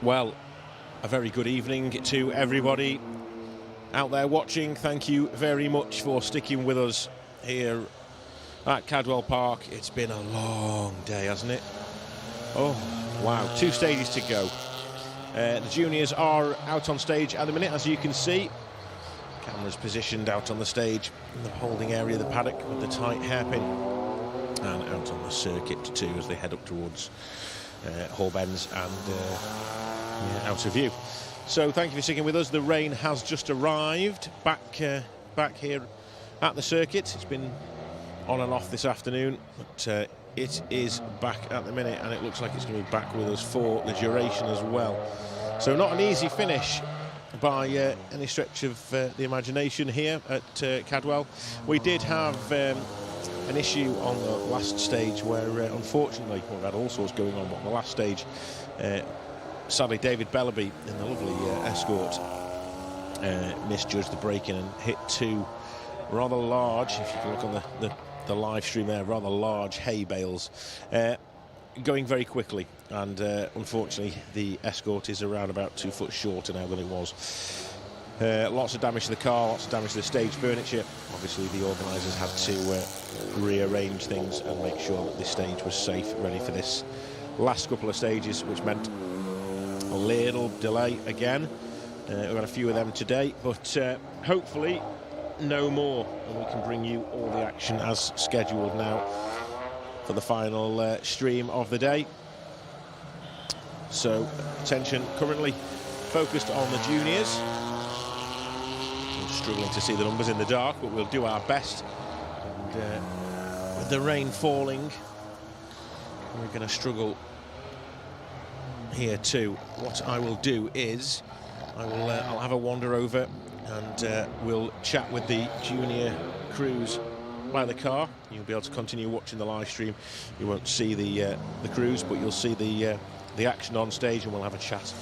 Well, a very good evening to everybody out there watching. Thank you very much for sticking with us here at Cadwell Park. It's been a long day, hasn't it? Oh, wow. 2 stages to go. The juniors are out on stage at the minute, as you can see. Cameras positioned out on the stage in the holding area of the paddock with the tight hairpin. And out on the circuit too as they head up towards Hall Bends and out of view. So thank you for sticking with us. The rain has just arrived back here at the circuit. It's been on and off this afternoon, but it is back at the minute, and it looks like it's going to be back with us for the duration as well. So not an easy finish by any stretch of the imagination here at Cadwell. We did have an issue on the last stage where unfortunately, well, we had all sorts going on, but on the last stage sadly David Bellaby in the lovely Escort misjudged the braking and hit 2 rather large, if you can look on the live stream there, rather large hay bales going very quickly, and unfortunately the Escort is around about 2 foot shorter now than it was. Lots of damage to the car, lots of damage to the stage furniture. Obviously the organisers had to rearrange things and make sure that this stage was safe, ready for this last couple of stages, which meant a little delay again. We've got a few of them today, but hopefully no more, and we can bring you all the action as scheduled now for the final stream of the day. So attention currently focused on the juniors. I'm struggling to see the numbers in the dark, but we'll do our best. And with the rain falling, we're going to struggle here too. What I will do is I'll have a wander over and we'll chat with the junior crews by the car. You'll be able to continue watching the live stream. You won't see the crews, but you'll see the action on stage, and we'll have a chat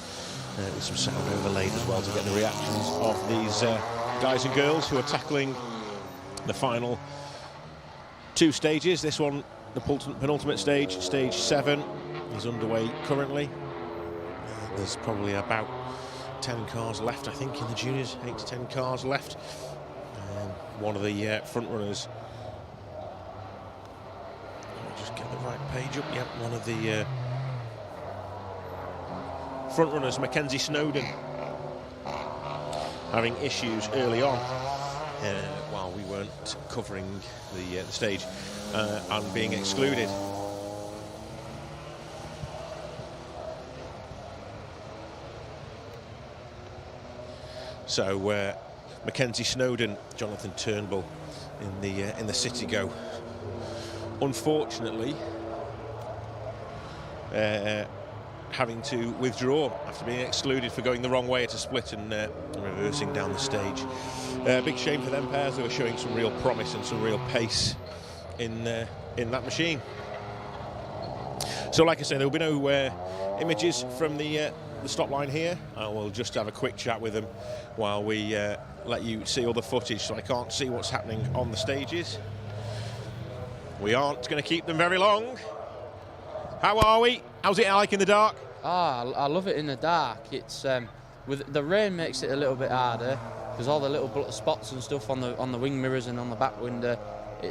with some sound overlaid as well to get the reactions of these guys and girls who are tackling the final 2 stages. This one, the penultimate stage, stage 7, is underway currently. There's probably about 10 cars left, I think, in the juniors, 8 to 10 cars left. One of the front runners, let me just get the right page up. Yep, one of the front runners Mackenzie Snowden having issues early on while we weren't covering the stage and being excluded. So Mackenzie Snowden, Jonathan Turnbull in the City Go. Unfortunately, having to withdraw after being excluded for going the wrong way at a split and reversing down the stage. Big shame for them pairs. They were showing some real promise and some real pace in that machine. So, like I say, there will be no images from the stop line here. I will just have a quick chat with them while we let you see all the footage, so I can't see what's happening on the stages. We aren't going to keep them very long. How are we? How's it like in the dark? I love it in the dark. It's with the rain makes it a little bit harder because all the little spots and stuff on the wing mirrors and on the back window,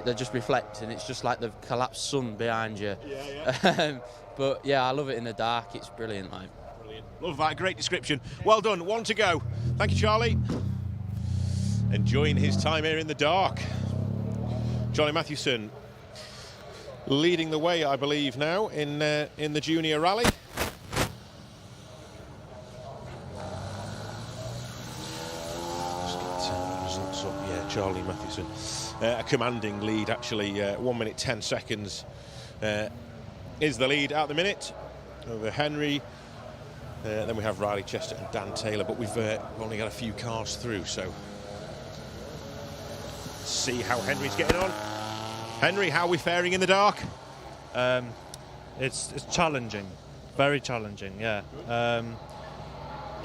they just reflect, and it's just like the collapsed sun behind you. Yeah. But yeah, I love it in the dark. It's brilliant, like. Brilliant. Love that. Great description. Well done. 1 to go. Thank you, Charlie. Enjoying his time here in the dark. Charlie Mathewson leading the way, I believe, now in the junior rally. Just get results up. Yeah, Charlie Mathewson, a commanding lead actually. 1 minute 10 seconds is the lead at the minute over Henry. Then we have Riley Chester and Dan Taylor, but we've only got a few cars through, so let's see how Henry's getting on. Henry, how are we faring in the dark? It's challenging, very challenging, yeah.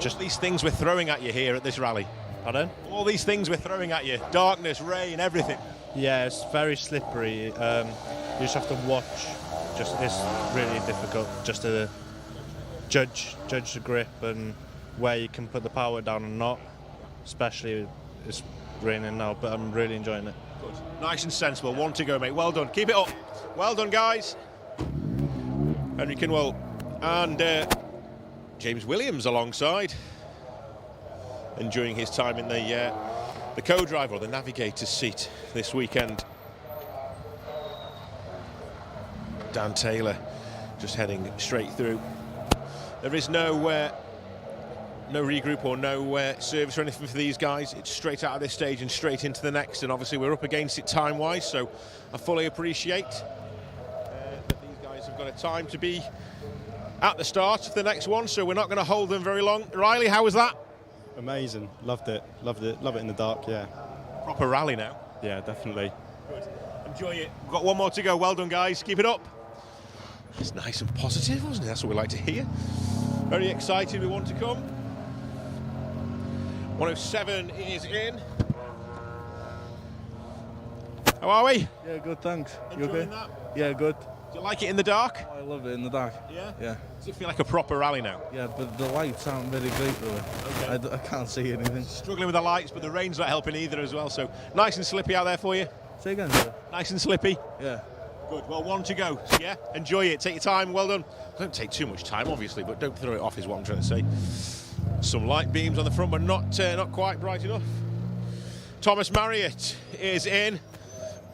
Just these things we're throwing at you here at this rally. Pardon? All these things we're throwing at you, darkness, rain, everything. Yeah, it's very slippery. You just have to watch. It's really difficult just to judge the grip and where you can put the power down and not. Especially it's raining now, but I'm really enjoying it. Good. Nice and sensible. 1 to go, mate. Well done. Keep it up. Well done, guys. Henry Cadwell and James Williams alongside, enjoying his time in the co-driver or the navigator's seat this weekend. Dan Taylor just heading straight through. There is no regroup or no service or anything for these guys. It's straight out of this stage and straight into the next, and obviously we're up against it time-wise, so I fully appreciate that these guys have got a time to be at the start of the next one, so we're not going to hold them very long. Riley, how was that? Amazing. Loved it. Love it in the dark, yeah. Proper rally now. Yeah, definitely. Good. Enjoy it. We've got 1 more to go. Well done, guys. Keep it up. It's nice and positive, wasn't it? That's what we like to hear. Very excited. We want to come. 107 is in. How are we? Yeah, good, thanks. Enjoying you okay? that? Yeah, good. Do you like it in the dark? I love it in the dark. Yeah? Yeah. Does it feel like a proper rally now? Yeah, but the lights aren't very great, really. Okay. I can't see anything. Struggling with the lights, but the rain's not helping either as well, so nice and slippy out there for you. Say again, sir. Nice and slippy. Yeah. Good. Well, 1 to go. So, yeah, enjoy it. Take your time. Well done. Don't take too much time, obviously, but don't throw it off is what I'm trying to say. Some light beams on the front, but not quite bright enough. Thomas Marriott is in.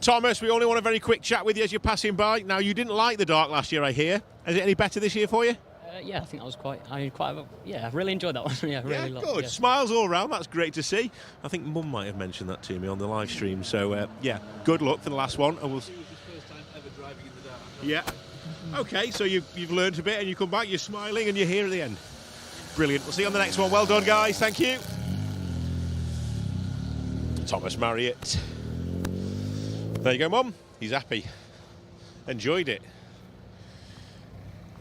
Thomas, we only want a very quick chat with you as you're passing by. Now, you didn't like the dark last year, I hear. Is it any better this year for you? Yeah, I think that was I really enjoyed that one. Yeah, really yeah, loved, good. yeah. Smiles all round. That's great to see. I think Mum might have mentioned that to me on the live stream. So, yeah, good luck for the last one. And we'll. It was his first time ever driving in the dark. Yeah. Okay, so you've learned a bit and you come back, you're smiling and you're here at the end. Brilliant. We'll see you on the next one. Well done, guys. Thank you. Thomas Marriott. There you go, Mum. He's happy. Enjoyed it.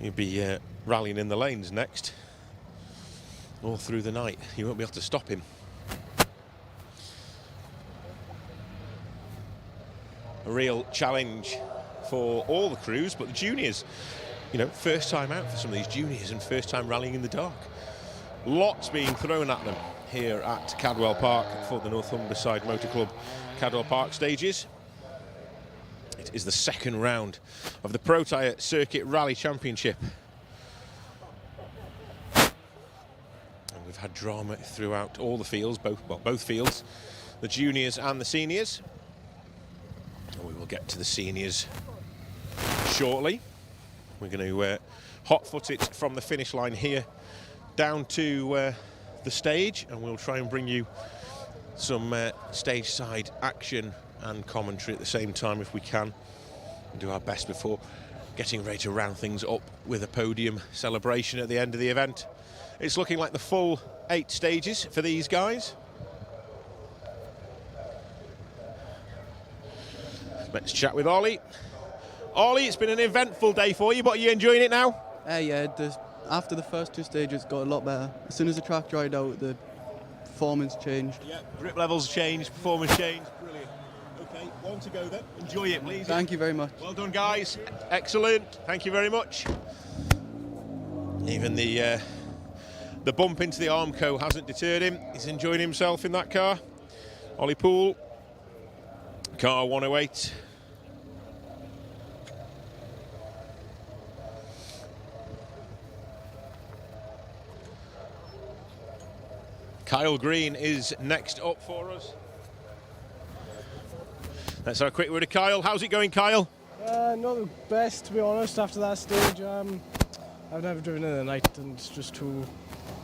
He'll be rallying in the lanes next. All through the night. You won't be able to stop him. A real challenge for all the crews, but the juniors, you know, first time out for some of these juniors and first time rallying in the dark. Lots being thrown at them here at Cadwell Park for the North Humberside Motor Club Cadwell Park stages. It is the second round of the Pro Tyre Circuit Rally Championship. We've had drama throughout all the fields, both fields, the juniors and the seniors. And we will get to the seniors shortly. We're going to hot-foot it from the finish line here down to the stage, and we'll try and bring you some stage side action and commentary at the same time if we can. We'll do our best before getting ready to round things up with a podium celebration at the end of the event. It's looking like the full 8 stages for these guys. Let's chat with Ollie. Ollie, it's been an eventful day for you, but are you enjoying it now? Yeah, after the first 2 stages, it got a lot better. As soon as the track dried out, the performance changed. Yeah, grip levels changed, performance changed. Brilliant. Okay, 1 to go then. Enjoy it, please. Thank you very much. Well done, guys. Excellent. Thank you very much. Even the bump into the Armco hasn't deterred him. He's enjoying himself in that car. Ollie Poole, car 108. Kyle Green is next up for us. Let's have a quick word of Kyle. How's it going, Kyle? Not the best, to be honest, after that stage. I've never driven in the night, and it's just too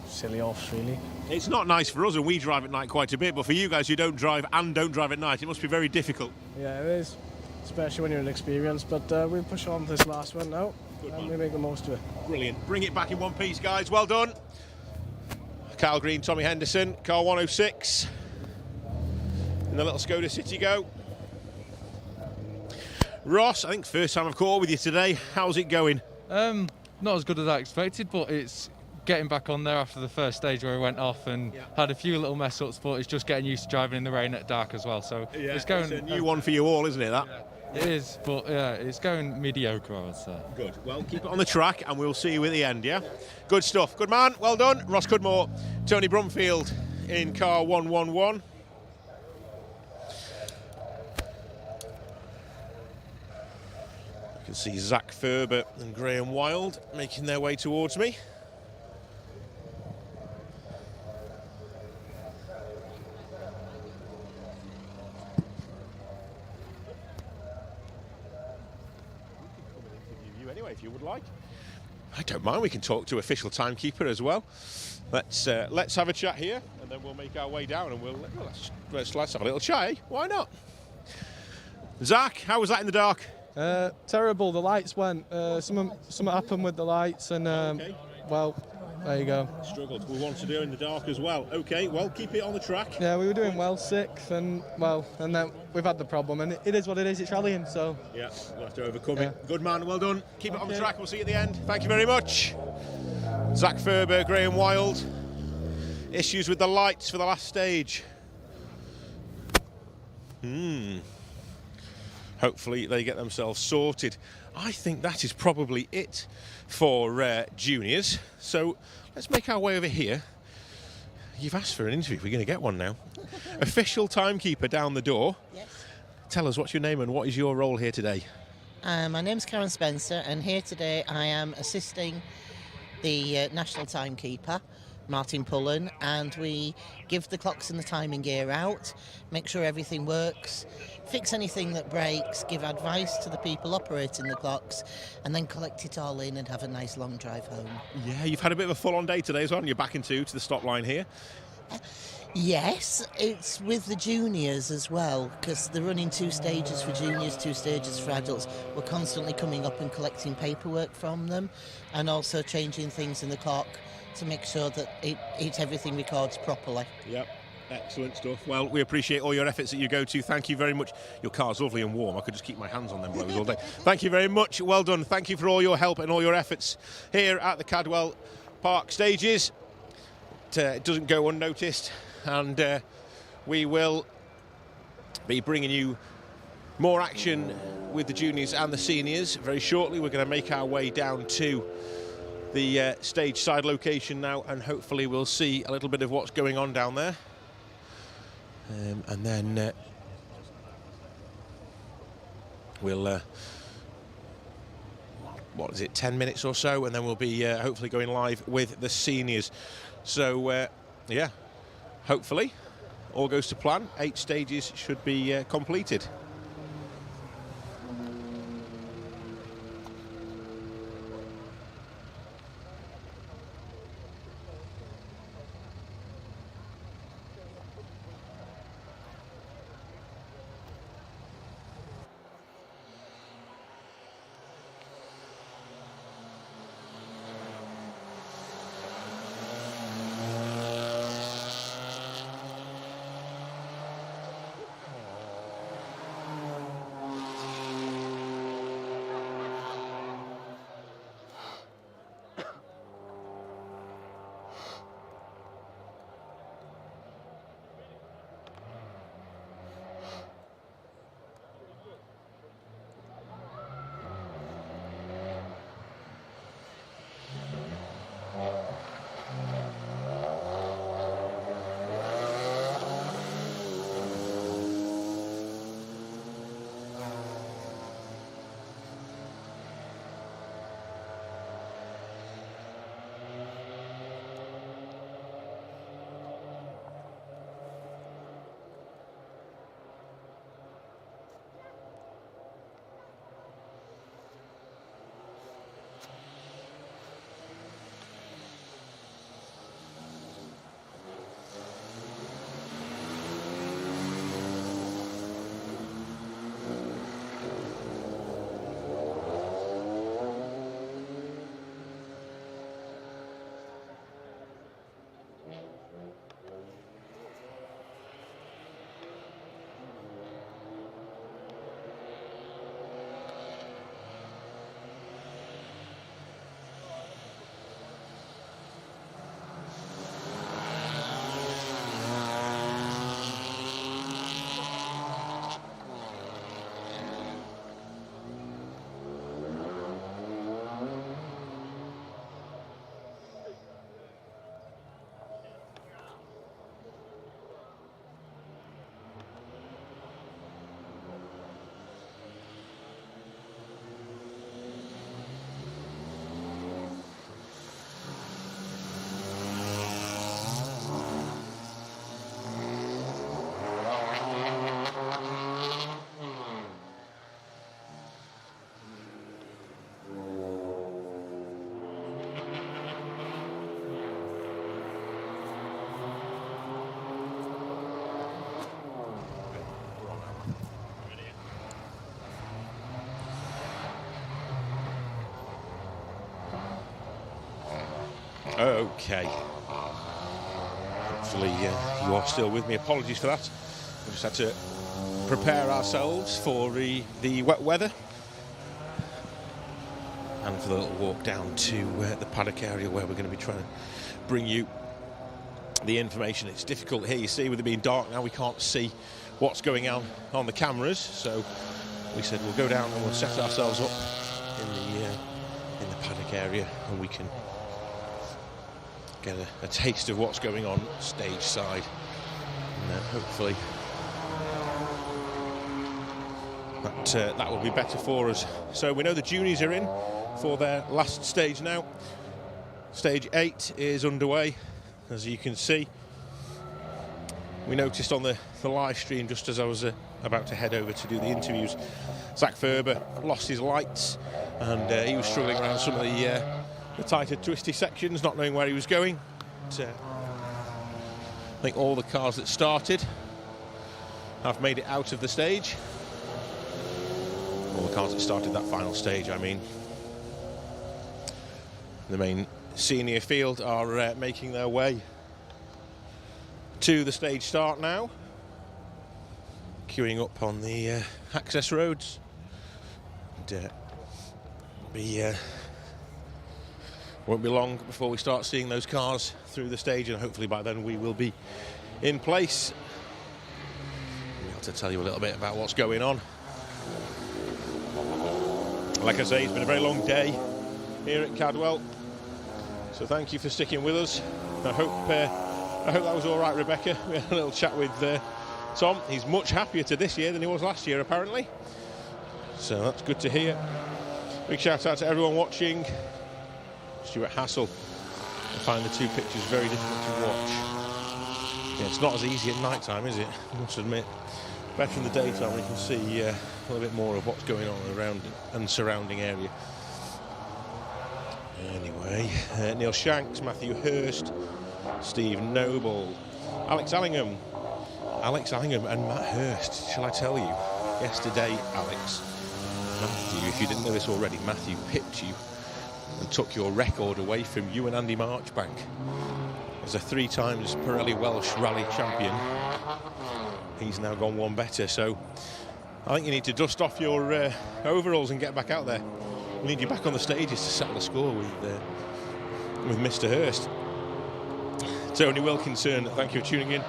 silly offs, really. It's not nice for us, and we drive at night quite a bit, but for you guys who don't drive and don't drive at night, it must be very difficult. Yeah, it is, especially when you're inexperienced, but we'll push on this last one now, and we make the most of it. Brilliant. Bring it back in one piece, guys. Well done. Kyle Green, Tommy Henderson, car 106 in the little Skoda City Go. Ross, I think first time I've caught up with you today. How's it going? Not as good as I expected, but it's getting back on there after the first stage where we went off and had a few little mess ups, but it's just getting used to driving in the rain at dark as well. So it's going. It's a new one for you all, isn't it? That. Yeah, it is, but yeah, it's going mediocre, I would say. Good. Well, keep it on the track, and we'll see you at the end. Yeah. Good stuff. Good man. Well done, Ross Cudmore, Tony Brumfield in car 111. You can see Zach Ferber and Graham Wild making their way towards me. If you would like, I don't mind. We can talk to official timekeeper as well. Let's have a chat here, and then we'll make our way down, and let's have a little chat. Eh? Why not? Zach, how was that in the dark? Terrible. The lights went. Something happened with the lights, and Okay. well, there you go. Struggled. We wanted to do in the dark as well. Okay, well, keep it on the track. Yeah, we were doing well, 6th, and then we've had the problem, and it is what it is. It's rallying, so. Yeah, we'll have to overcome it. Good man, well done. Keep it on the track. We'll see you at the end. Thank you very much. Zach Ferber, Graham Wild. Issues with the lights for the last stage. Hopefully they get themselves sorted. I think that is probably it for juniors. So let's make our way over here. You've asked for an interview. We're going to get one now. Official timekeeper down the door. Yes. Tell us what's your name and what is your role here today? My name's Karen Spencer, and here today I am assisting the national timekeeper, Martin Pullen, and we give the clocks and the timing gear out, make sure everything works, fix anything that breaks, give advice to the people operating the clocks, and then collect it all in and have a nice long drive home. Yeah, you've had a bit of a full-on day today as well, and you're back into to the stop line here. Yes, it's with the juniors as well, because they're running 2 stages for juniors, 2 stages for adults. We're constantly coming up and collecting paperwork from them, and also changing things in the clock to make sure that everything records properly. Yep. Excellent stuff. Well, we appreciate all your efforts that you go to. Thank you very much. Your car's lovely and warm. I could just keep my hands on them blows all day. Thank you very much. Well done. Thank you for all your help and all your efforts here at the Cadwell Park stages. It doesn't go unnoticed, and we will be bringing you more action with the juniors and the seniors very shortly. We're going to make our way down to the stage side location now, and hopefully we'll see a little bit of what's going on down there. And then we'll what is it, 10 minutes or so, and then we'll be hopefully going live with the seniors. So, yeah, hopefully all goes to plan. 8 stages should be completed. Okay. Hopefully you are still with me. Apologies for that. We just had to prepare ourselves for the wet weather and for the little walk down to the paddock area where we're going to be trying to bring you the information. It's difficult here, you see, with it being dark now, we can't see what's going on the cameras, so we said we'll go down and we'll set ourselves up in the paddock area and we can get a taste of what's going on stage side, and then hopefully that will be better for us. So we know the juniors are in for their last stage now. Stage 8 is underway, as you can see. We noticed on the live stream, just as I was about to head over to do the interviews, Zach Ferber lost his lights and he was struggling around some of the tighter, twisty sections, not knowing where he was going. But, I think all the cars that started have made it out of the stage. All the cars that started that final stage, I mean. The main senior field are making their way to the stage start now. Queuing up on the access roads. And, won't be long before we start seeing those cars through the stage, and hopefully by then we will be in place. I'll be able to tell you a little bit about what's going on. Like I say, it's been a very long day here at Cadwell, so thank you for sticking with us. I hope that was all right, Rebecca. We had a little chat with Tom. He's much happier to this year than he was last year, apparently. So that's good to hear. Big shout out to everyone watching. Stuart Hassel. I find the two pictures very difficult to watch. Yeah, it's not as easy at night time, is it? I must admit. Better in the daytime, we can see a little bit more of what's going on around and surrounding area. Anyway, Neil Shanks, Matthew Hurst, Steve Noble, Alex Allingham and Matt Hurst. Shall I tell you? Yesterday, Alex, Matthew, if you didn't know this already, Matthew pipped you and took your record away from you and Andy Marchbank. As a 3 times Pirelli Welsh Rally champion, he's now gone one better. So I think you need to dust off your overalls and get back out there. We need you back on the stages to settle the score with Mr. Hurst. Tony Wilkinson, thank you for tuning in.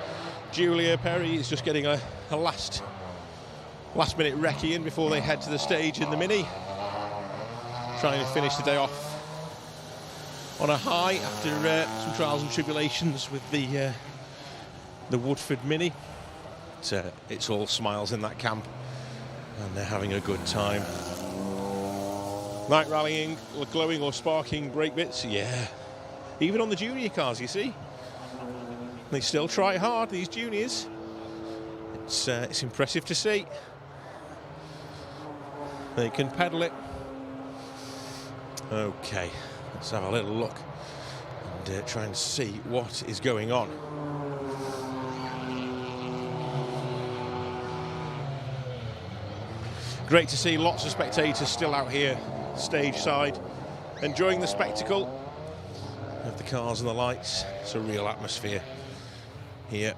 Julia Perry is just getting a last minute recce in before they head to the stage in the Mini. Trying to finish the day off on a high after some trials and tribulations with the Woodford Mini. It's all smiles in that camp and they're having a good time. Night rallying, glowing or sparking brake bits, yeah. Even on the junior cars, you see. They still try hard, these juniors. It's impressive to see. They can pedal it. Okay, let's have a little look and try and see what is going on. Great to see lots of spectators still out here, stage side, enjoying the spectacle of the cars and the lights. It's a real atmosphere here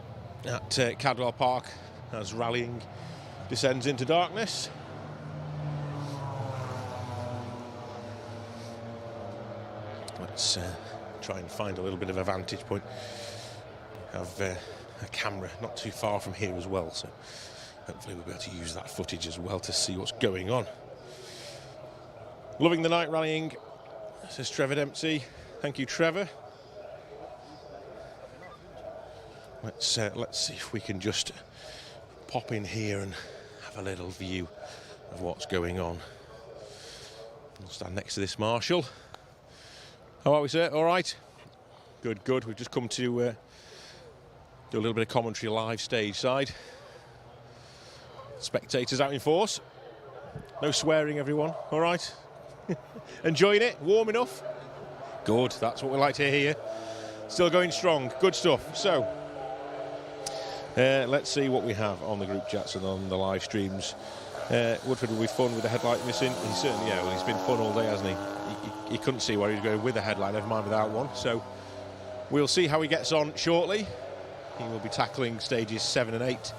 at Cadwell Park as rallying descends into darkness. Let's try and find a little bit of a vantage point. Have a camera not too far from here as well, so hopefully we'll be able to use that footage as well to see what's going on. Loving the night rallying, says Trevor Dempsey. Thank you, Trevor. Let's see if we can just pop in here and have a little view of what's going on. I'll stand next to this marshal. How are we, sir? All right? Good, good. We've just come to do a little bit of commentary live stage side. Spectators out in force. No swearing, everyone. All right? Enjoying it? Warm enough? Good. That's what we like to hear. Still going strong. Good stuff. So, let's see what we have on the group chats and on the live streams. Woodford will be fun with the headlight missing. He certainly, yeah, well, he's been fun all day, hasn't he? He couldn't see where he was going with the headlight, never mind without one. So we'll see how he gets on shortly. He will be tackling stages 7 and 8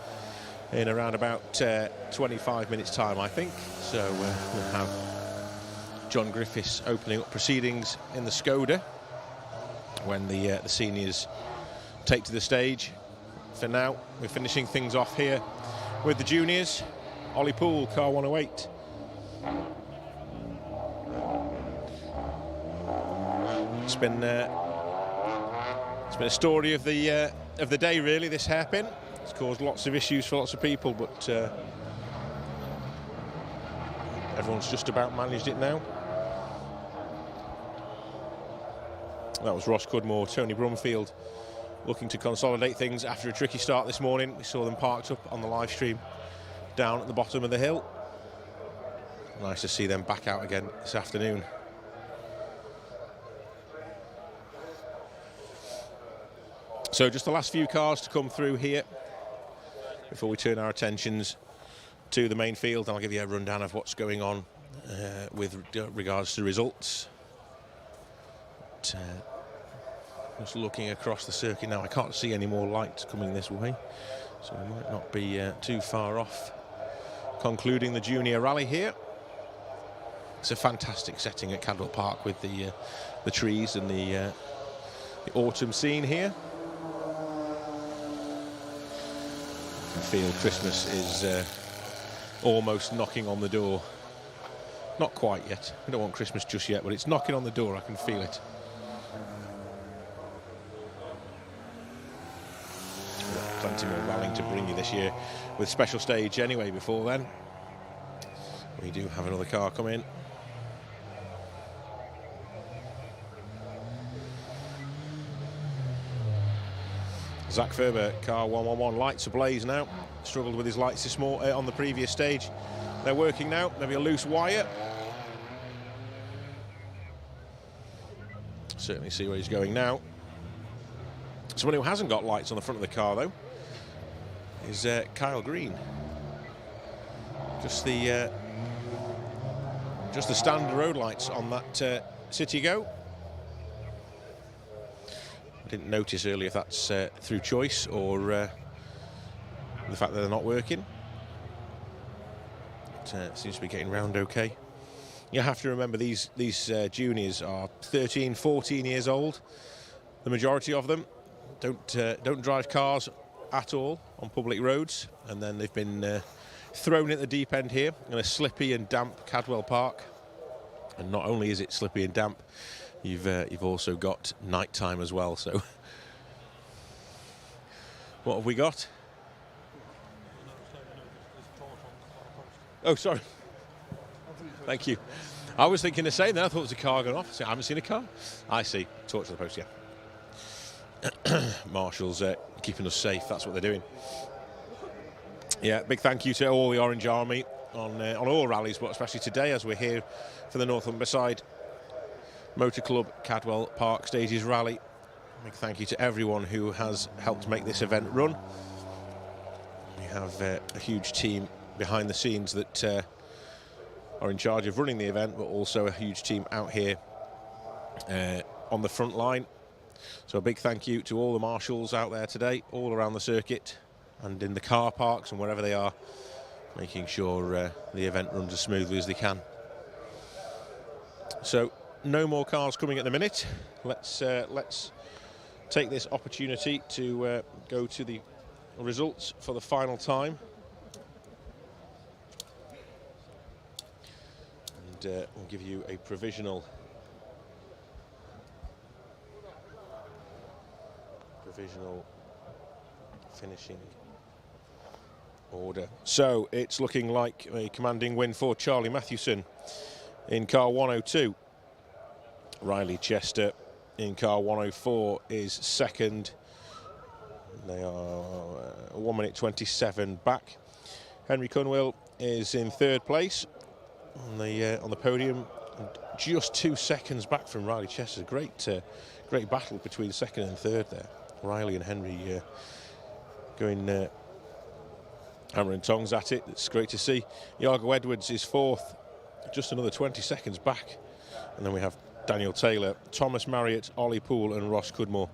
in around about 25 minutes time, I think. So we'll have John Griffiths opening up proceedings in the Skoda when the seniors take to the stage. For now, we're finishing things off here with the juniors. Ollie Poole, car 108. It's been a story of the day, really. This hairpin. It's caused lots of issues for lots of people, but everyone's just about managed it now. That was Ross Cudmore, Tony Brumfield, looking to consolidate things after a tricky start this morning. We saw them parked up on the live stream down at the bottom of the hill. Nice to see them back out again this afternoon. So just the last few cars to come through here before we turn our attentions to the main field, and I'll give you a rundown of what's going on with regards to results. But, just looking across the circuit now, I can't see any more lights coming this way, so we might not be too far off concluding the junior rally here. It's a fantastic setting at Cadwell Park with the trees and the autumn scene here. I feel Christmas is almost knocking on the door. Not quite yet. We don't want Christmas just yet, but it's knocking on the door. I can feel it. We've got plenty more rallying to bring you this year with special stage anyway before then. We do have another car come in. Zach Ferber, car 111, lights ablaze now. Struggled with his lights this morning on the previous stage. They're working now. Maybe a loose wire. Certainly see where he's going now. Someone who hasn't got lights on the front of the car though is Kyle Green. Just the standard road lights on that City Go. I didn't notice earlier if that's through choice or the fact that they're not working. It seems to be getting round okay. You have to remember these juniors are 13, 14 years old. The majority of them don't drive cars at all on public roads, and then they've been thrown at the deep end here in a slippy and damp Cadwell Park. And not only is it slippy and damp, you've also got night time as well. So what have we got? Oh, sorry. Thank you. I was thinking the same then. I thought it was a car going off. I haven't seen a car. I see. Torch to the post, yeah. Marshall's keeping us safe. That's what they're doing. Yeah, big thank you to all the Orange Army on all rallies, but especially today as we're here for the Northumberside Motor Club Cadwell Park Stages Rally. Big thank you to everyone who has helped make this event run. We have a huge team behind the scenes that are in charge of running the event, but also a huge team out here on the front line. So a big thank you to all the marshals out there today, all around the circuit and in the car parks and wherever they are, making sure the event runs as smoothly as they can. So no more cars coming at the minute. Let's take this opportunity to go to the results for the final time. And we'll give you a provisional finishing order. So it's looking like a commanding win for Charlie Mathewson in car 102. Riley Chester in car 104 is second. They are 1 minute 27 back. Henry Cunwell is in third place on the podium, and just 2 seconds back from Riley Chester. Great battle between second and third there. Riley and Henry going hammer and tongs at it. It's great to see. Iago Edwards is fourth, just another 20 seconds back. And then we have Daniel Taylor, Thomas Marriott, Ollie Poole and Ross Cudmore.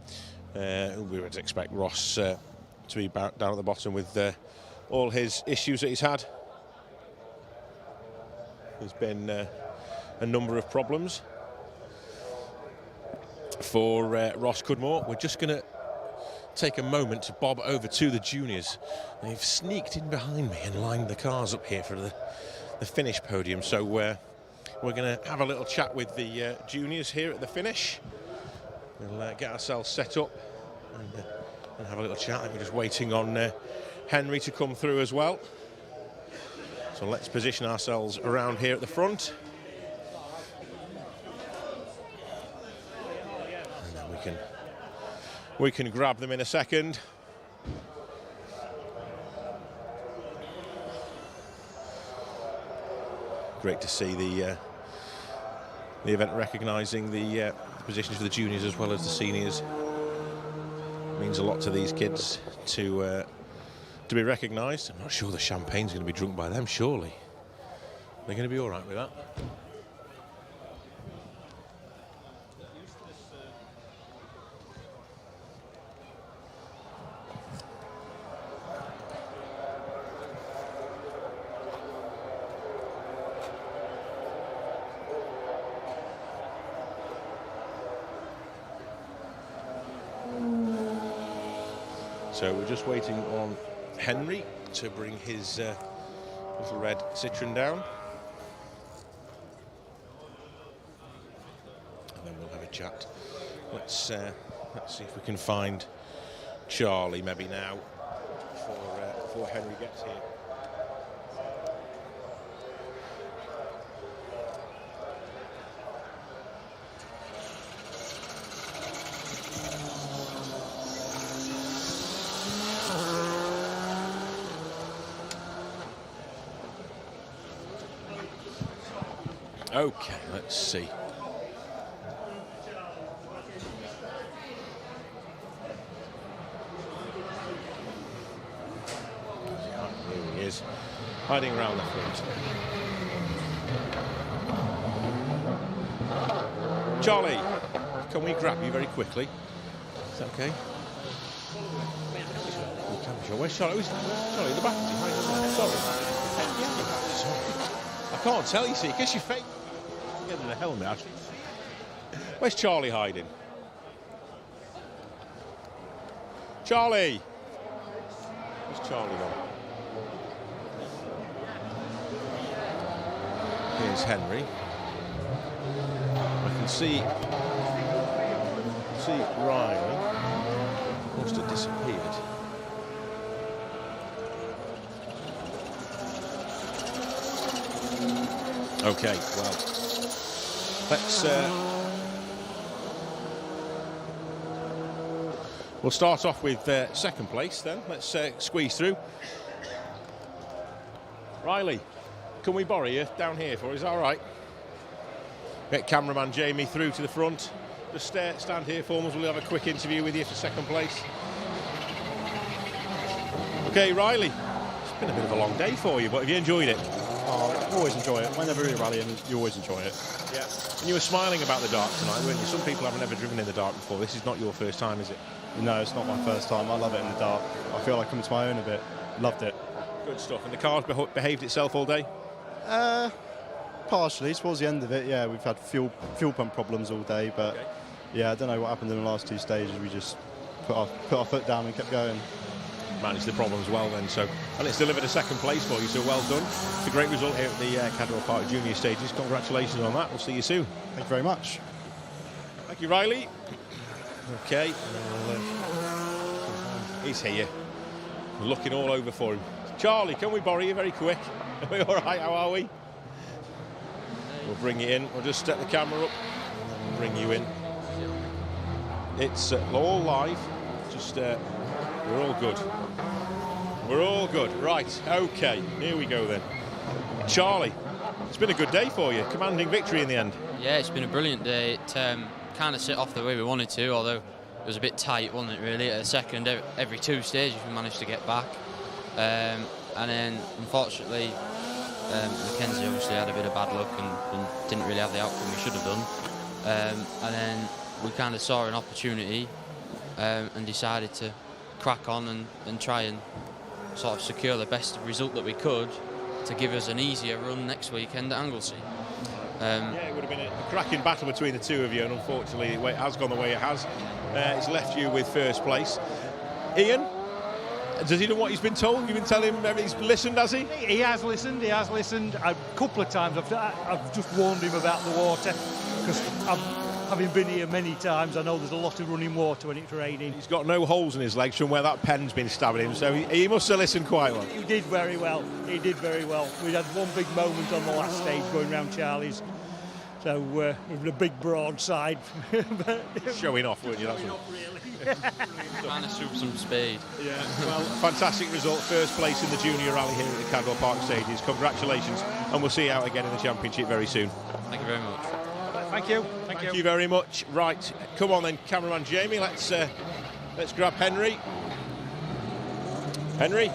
We would expect Ross to be down at the bottom with all his issues that he's had. There's been a number of problems for Ross Cudmore. We're just going to take a moment to bob over to the juniors. They've sneaked in behind me and lined the cars up here for the finish podium. So we're going to have a little chat with the juniors here at the finish. We'll get ourselves set up and have a little chat. We're just waiting on Henry to come through as well. So let's position ourselves around here at the front. And then we can grab them in a second. Great to see the event recognising the positions for the juniors as well as the seniors. It means a lot to these kids to be recognised. I'm not sure the champagne's going to be drunk by them, surely. They're going to be all right with that. So we're just waiting on Henry to bring his little red Citroen down. And then we'll have a chat. Let's see if we can find Charlie maybe now before Henry gets here. Okay, let's see. Here he is, hiding around the front. Charlie, can we grab you very quickly? Is that okay? Where's Charlie? Charlie in the back. Sorry. I can't tell, you see, because your face. Get in the helmet, actually. Where's Charlie hiding? Charlie! Where's Charlie gone? Here's Henry. I can see Riley. Must have disappeared. Okay, well, let's we'll start off with second place then. Let's squeeze through. Riley, can we borrow you down here for us? Is that all right? Get cameraman Jamie through to the front. Just stand here for us. We'll have a quick interview with you for second place. Okay, Riley, it's been a bit of a long day for you, but have you enjoyed it? Oh, I always enjoy it. Whenever you're rallying, you always enjoy it. Yeah. And you were smiling about the dark tonight, weren't you? Some people haven't ever driven in the dark before. This is not your first time, is it? No, it's not my first time. I love it in the dark. I feel like I'm to my own a bit. Loved it. Good stuff. And the car's behaved itself all day? Partially. Towards the end of it, yeah, we've had fuel pump problems all day, but okay. Yeah, I don't know what happened in the last two stages. We just put our foot down and kept going. Managed the problems well then, and it's delivered a second place for you, so well done. It's a great result here at the Cadwell Park Junior stages. Congratulations on that. We'll see you soon. Thank you very much. Thank you, Riley. Okay, he's here. We're looking all over for him. Charlie, can we borrow you very quick? Are we all right? How are we? We'll bring you in. We'll just step the camera up and bring you in. It's all live. Just we're all good. We're all good. Right, okay, here we go then. Charlie, it's been a good day for you. Commanding victory in the end. Yeah, it's been a brilliant day. It kind of set off the way we wanted to, although it was a bit tight, wasn't it, really? At the second, every two stages we managed to get back. And then, unfortunately, Mackenzie obviously had a bit of bad luck and didn't really have the outcome we should have done. And then we kind of saw an opportunity and decided to crack on and try and sort of secure the best result that we could to give us an easier run next weekend at Anglesey. Yeah, it would have been a cracking battle between the two of you, and unfortunately it has gone the way it has. It's left you with first place. Ian, does he know what he's been told? You've been telling him he's listened, has he? He has listened. A couple of times I've just warned him about the water, because having been here many times, I know there's a lot of running water when it's raining. He's got no holes in his legs from where that pen's been stabbing him, so he must have listened quite well. He did very well. He did very well. We had one big moment on the last stage going round Charlie's. So with a big broadside. Showing off, weren't you? That's not really. Trying to swoop some speed. Yeah, well, fantastic result. First place in the junior rally here at the Cadwell Park stages. Congratulations, and we'll see you out again in the championship very soon. Thank you very much. Thank you. Thank you very much. Right, come on then, cameraman Jamie. Let's grab Henry. Henry,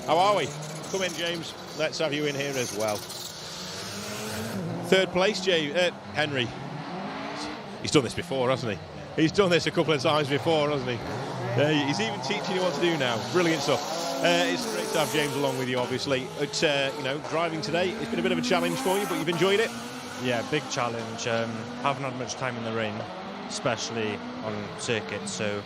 how are we? Come in, James. Let's have you in here as well. Third place, Henry. He's done this before, hasn't he? He's done this a couple of times before, hasn't he? He's even teaching you what to do now. Brilliant stuff. It's great to have James along with you, obviously. It's, driving today, it's been a bit of a challenge for you, but you've enjoyed it? Yeah, big challenge. Haven't had much time in the rain, especially on circuits, so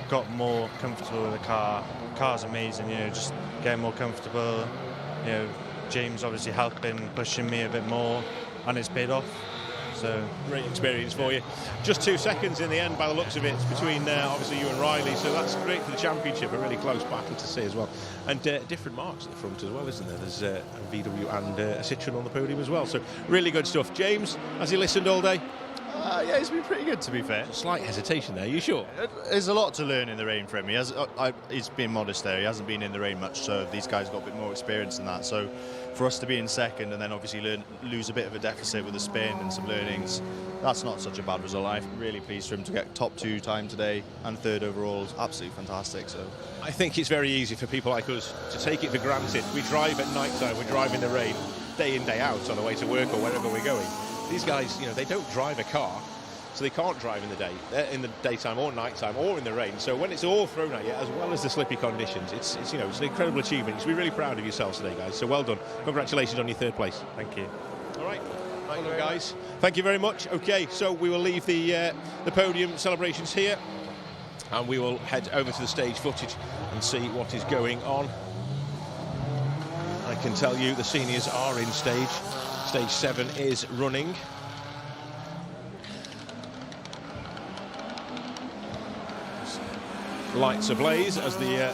got more comfortable with the car. The car's amazing, just getting more comfortable. James obviously helping, pushing me a bit more, and it's paid off. So great experience for you. Just 2 seconds in the end, by the looks of it, between obviously you and Riley. So that's great for the championship. A really close battle to see as well, and different marks at the front as well, isn't there? There's a VW and a Citroen on the podium as well. So really good stuff. James, has he listened all day? Yeah, it's been pretty good, to be fair. Slight hesitation there, you sure? There's a lot to learn in the rain for him. He's been modest there. He hasn't been in the rain much, so these guys got a bit more experience than that. So for us to be in second and then obviously lose a bit of a deficit with the spin and some learnings, that's not such a bad result. I'm really pleased for him to get top 2 time today and 3rd overall. It's absolutely fantastic. So I think it's very easy for people like us to take it for granted. We drive at night time, we drive in the rain, day in, day out on the way to work or wherever we're going. These guys, they don't drive a car, so they can't drive in the daytime or nighttime or in the rain. So when it's all thrown at you, as well as the slippy conditions, it's an incredible achievement. You should be really proud of yourselves today, guys. So well done. Congratulations on your 3rd place. Thank you. All right. Thank you, guys. Thank you very much. Okay, so we will leave the podium celebrations here, and we will head over to the stage footage and see what is going on. I can tell you the seniors are in stage. Stage 7 is running. Lights ablaze as the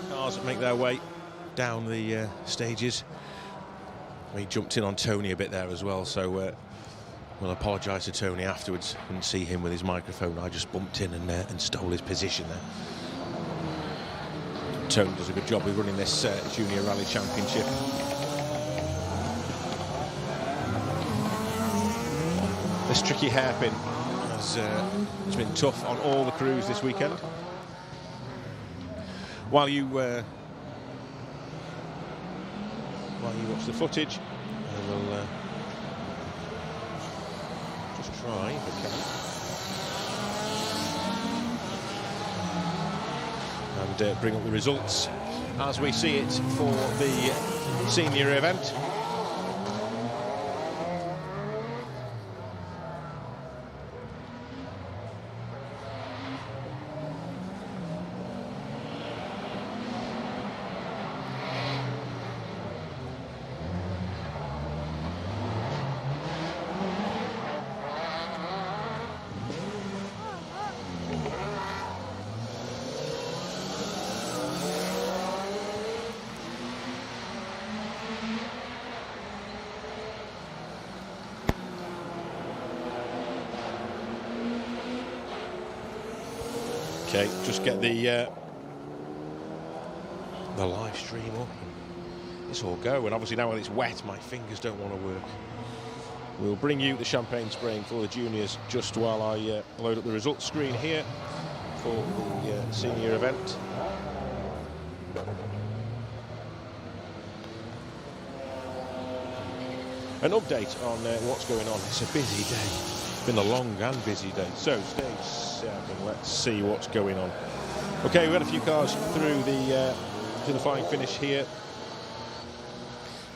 cars make their way down the stages. We jumped in on Tony a bit there as well, so we'll apologise to Tony afterwards. Couldn't see him with his microphone. I just bumped in and stole his position there. Tony does a good job with running this Junior Rally Championship. This tricky hairpin has been tough on all the crews this weekend. While you watch the footage, I will just try if I can and bring up the results as we see it for the senior event. Okay, just get the live stream up. It's all go, and obviously now when it's wet, my fingers don't want to work. We'll bring you the champagne spraying for the juniors just while I load up the results screen here for the senior event. An update on what's going on. It's a busy day. It's been a long and busy day. So stage 7, let's see what's going on. Okay, we've had a few cars through the to the flying finish here.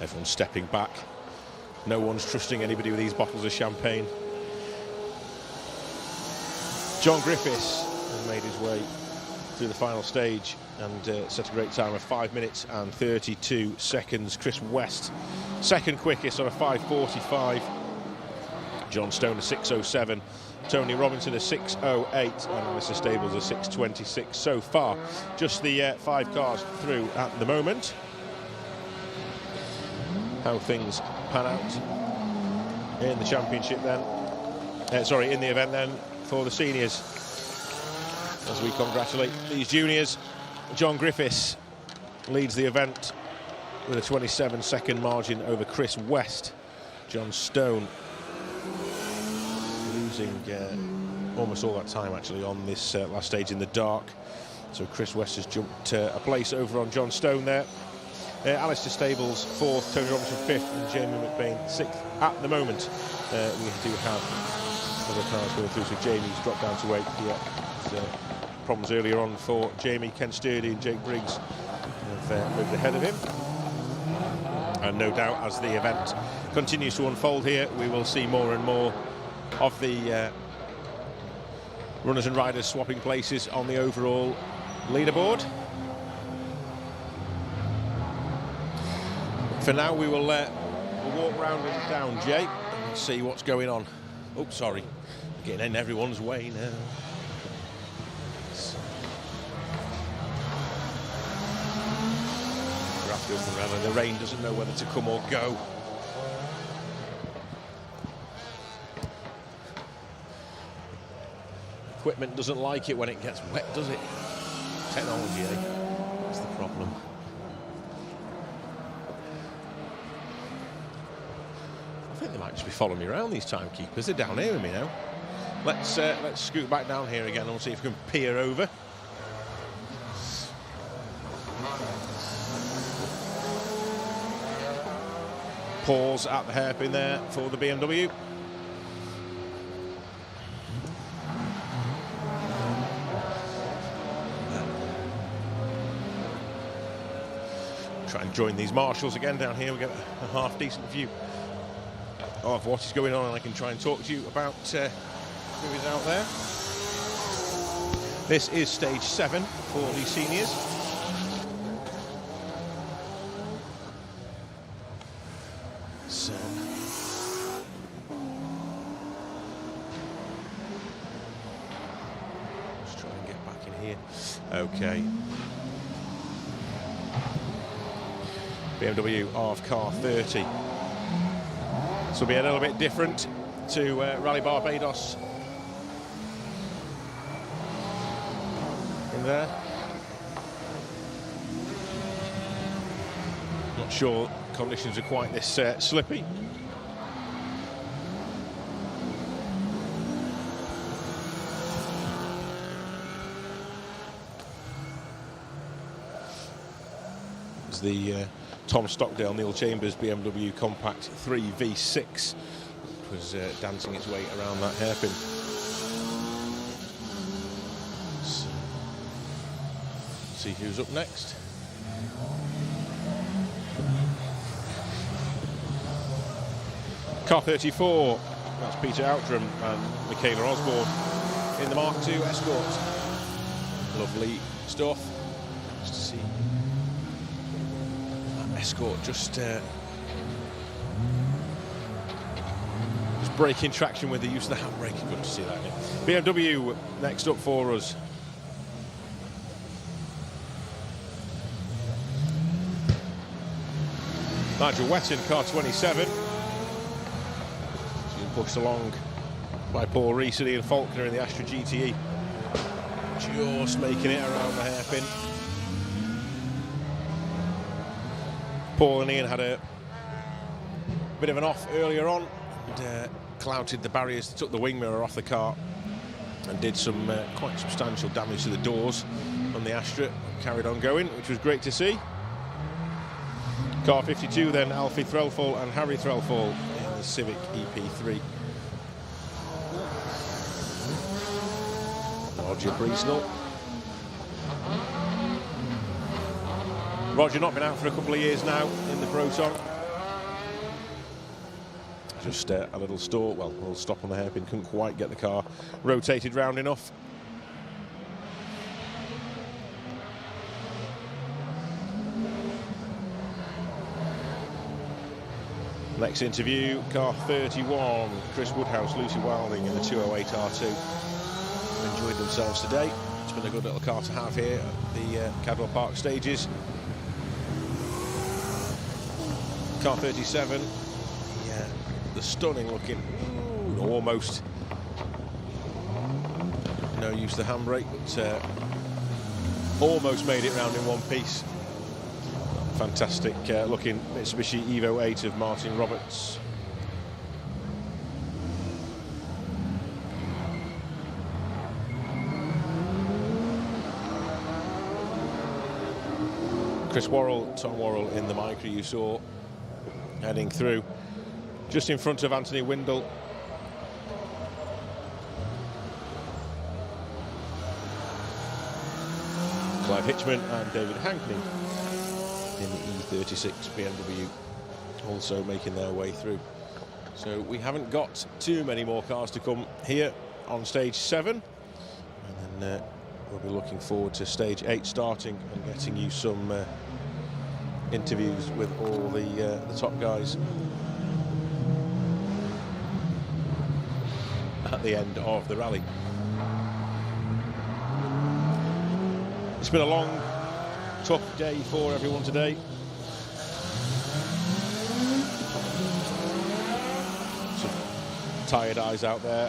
Everyone's stepping back. No one's trusting anybody with these bottles of champagne. John Griffiths has made his way through the final stage and set a great time of 5 minutes and 32 seconds. Chris West, second quickest on a 5:45. John Stone a 6:07. Tony Robinson a 6:08 and Mr. Stables a 6:26 so far. Just the 5 cars through at the moment. How things pan out in the championship then. In the event then for the seniors. As we congratulate these juniors, John Griffiths leads the event with a 27-second margin over Chris West. John Stone losing almost all that time actually on this last stage in the dark. So Chris West has jumped a place over on John Stone there. Alistair Stables 4th, Tony Robinson 5th and Jamie McBain 6th at the moment. We do have other cars going through, so Jamie's dropped down to 8th. Yeah, problems earlier on for Jamie. Ken Sturdy and Jake Briggs have moved ahead of him. And no doubt as the event continues to unfold here, we will see more and more of the runners and riders swapping places on the overall leaderboard. For now, we will walk round and down, Jay, and see what's going on. Oh, sorry, getting in everyone's way now. Wrapped up and around, the rain doesn't know whether to come or go. equipment doesn't like it when it gets wet, does it? Technology, eh? That's the problem. I think they might just be following me around, these timekeepers. They're down here with me now. Let's scoot back down here again and we'll see if we can peer over. Pause at the hairpin there for the BMW. Try and join these marshals again down here. We get a half decent view of what is going on, and I can try and talk to you about who is out there. This is stage 7 for the seniors. So let's try and get back in here. Okay. BMW of car 30. This will be a little bit different to Rally Barbados in there. Not sure conditions are quite this slippy. It's the Tom Stockdale, Neil Chambers BMW Compact 3 V6 was dancing its way around that hairpin. So, see who's up next. Car 34, that's Peter Outram and Michaela Osborne in the Mark II Escort. Lovely stuff. Just to see that Escort just breaking traction with the use of the handbrake. Good to see that. Yeah. BMW next up for us. Nigel Wetton, car 27. She's pushed along by Paul Rees and Ian Faulkner in the Astra GTE. Just making it around the hairpin. Paul and Ian had a bit of an off earlier on and clouted the barriers, took the wing mirror off the car and did some quite substantial damage to the doors on the Astra. Carried on going, which was great to see. Car 52 then, Alfie Threlfall and Harry Threlfall in the Civic EP3. Roger Priestnell. Roger not been out for a couple of years now in the Proton. Just a little stall, well, a little stop on the hairpin, couldn't quite get the car rotated round enough. Next interview, car 31, Chris Woodhouse, Lucy Wilding in the 208 R2. Enjoyed themselves today. It's been a good little car to have here at the Cadwell Park stages. Car 37, yeah, the stunning looking, almost no use of the handbrake, but almost made it round in one piece. Fantastic looking Mitsubishi Evo 8 of Martin Roberts. Chris Worrell, Tom Worrell in the Micra you saw heading through just in front of Anthony Windle. Clive Hitchman and David Hankney in the E36 BMW also making their way through. So we haven't got too many more cars to come here on stage 7, and then we'll be looking forward to stage 8 starting and getting you some interviews with all the top guys at the end of the rally. It's been a long, tough day for everyone today. Some tired eyes out there.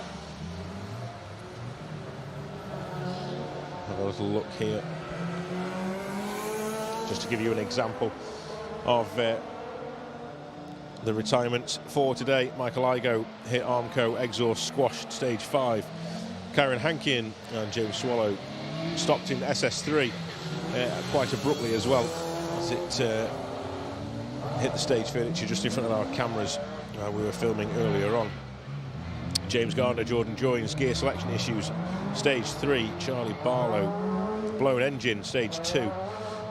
have a little look here. Just to give you an example of the retirements for today. Michael Igo hit Armco exhaust squashed stage 5. Karen Hankian and James Swallow stopped in SS3 quite abruptly as well, as it hit the stage furniture just in front of our cameras we were filming earlier on. James Gardner, Jordan Joynes, gear selection issues, stage 3. Charlie Barlow, blown engine, stage 2.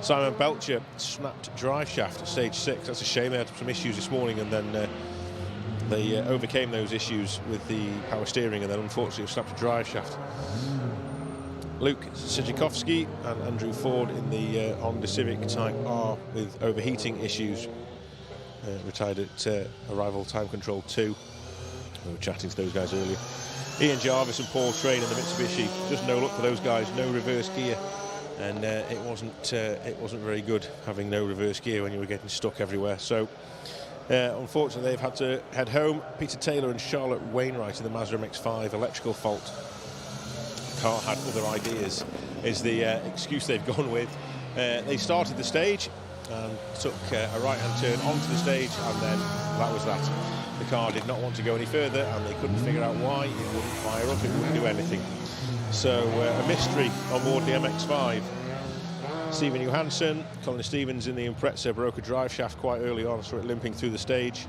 Simon Belcher, snapped drive shaft, stage 6. That's a shame, they had some issues this morning, and then they overcame those issues with the power steering, and then unfortunately snapped a drive shaft. Luke Sijikovsky and Andrew Ford in the Honda Civic Type R with overheating issues, retired at arrival time control 2. We were chatting to those guys earlier. Ian Jarvis and Paul Train in the Mitsubishi, just no luck for those guys, no reverse gear, and it wasn't very good having no reverse gear when you were getting stuck everywhere. So unfortunately they've had to head home. Peter Taylor and Charlotte Wainwright in the Mazda MX-5 electrical fault. The car had other ideas is the excuse they've gone with. They started the stage and took a right-hand turn onto the stage, and then that was that. The car did not want to go any further, and they couldn't figure out why. It wouldn't fire up, it wouldn't do anything. So a mystery on board the MX-5. Stephen Johansson, Colin Stevens in the Impreza broke a drive shaft quite early on, saw it limping through the stage.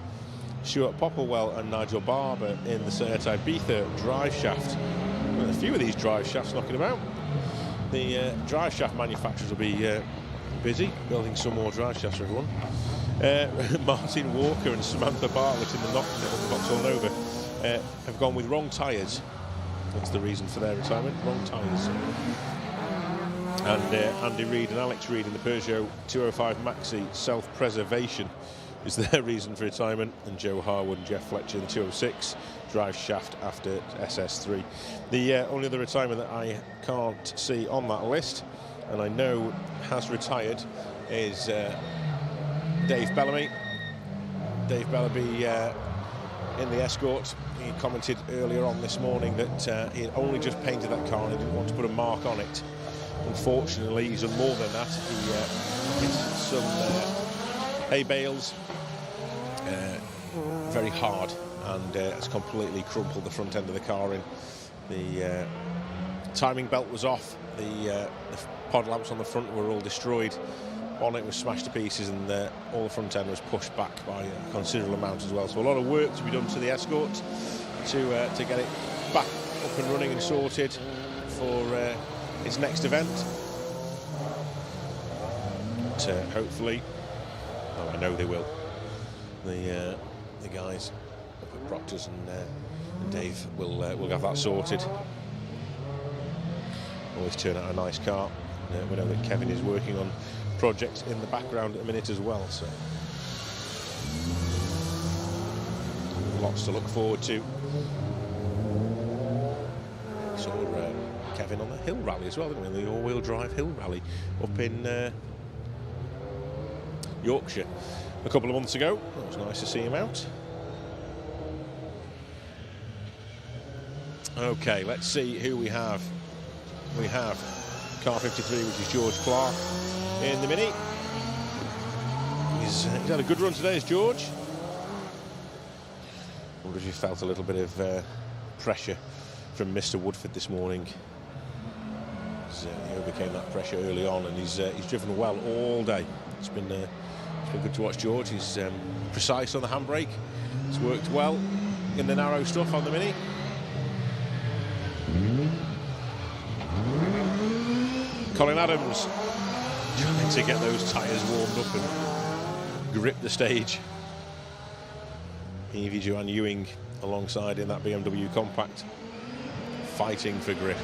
Stuart Popplewell and Nigel Barber in the Seat Ibiza drive shaft. Well, a few of these drive shafts knocking about. The drive shaft manufacturers will be busy building some more drive shafts for everyone. Martin Walker and Samantha Bartlett in the Vauxhall Nova have gone with wrong tyres. That's the reason for their retirement, wrong tyres. And Andy Reid and Alex Reid in the Peugeot 205 Maxi self-preservation is their reason for retirement, and Joe Harwood and Jeff Fletcher in the 206 drive shaft after SS3. The only other retirement that I can't see on that list, and I know has retired, is Dave Bellamy. Dave Bellamy in the Escort. He commented earlier on this morning that he had only just painted that car and he didn't want to put a mark on it. Unfortunately, he's done more than that. He hit some hay bales very hard, and it's completely crumpled the front end of the car in. The timing belt was off, the pod lamps on the front were all destroyed, bonnet was smashed to pieces, and all the front end was pushed back by a considerable amount as well. So a lot of work to be done to the Escort to get it back up and running and sorted for its next event. But hopefully, well, I know they will. The guys up at Proctors and Dave will have that sorted. Always turn out a nice car. We know that Kevin is working on projects in the background at the minute as well, so lots to look forward to. Saw Kevin on the hill rally as well, didn't we? The all-wheel drive hill rally up in Yorkshire a couple of months ago. It was nice to see him out. Okay, let's see who we have. We have car 53, which is George Clark in the Mini. He's had a good run today, is George. I wonder if you felt a little bit of pressure from Mr. Woodford this morning. He overcame that pressure early on, and he's driven well all day. It's been good to watch George. He's precise on the handbrake. It's worked well in the narrow stuff on the Mini. Colin Adams trying to get those tyres warmed up and grip the stage. Evie Joanne Ewing alongside in that BMW Compact, fighting for grip.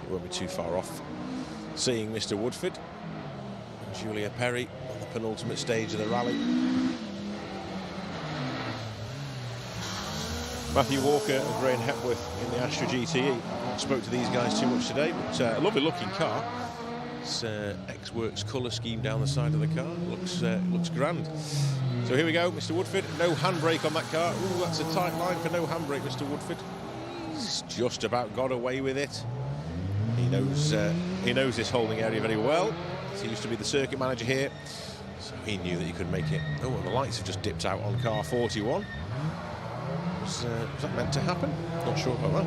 It won't be too far off seeing Mr. Woodford and Julia Perry on the penultimate stage of the rally. Matthew Walker and Graham Hepworth in the Astra GTE. I spoke to these guys too much today, but a lovely looking car. It's X-Works colour scheme down the side of the car. Looks grand. So here we go, Mr. Woodford. No handbrake on that car. Ooh, that's a tight line for no handbrake, Mr. Woodford. He's just about got away with it. He knows this holding area very well. He used to be the circuit manager here, so he knew that he could make it. Oh, and the lights have just dipped out on car 41. Was that meant to happen? Not sure about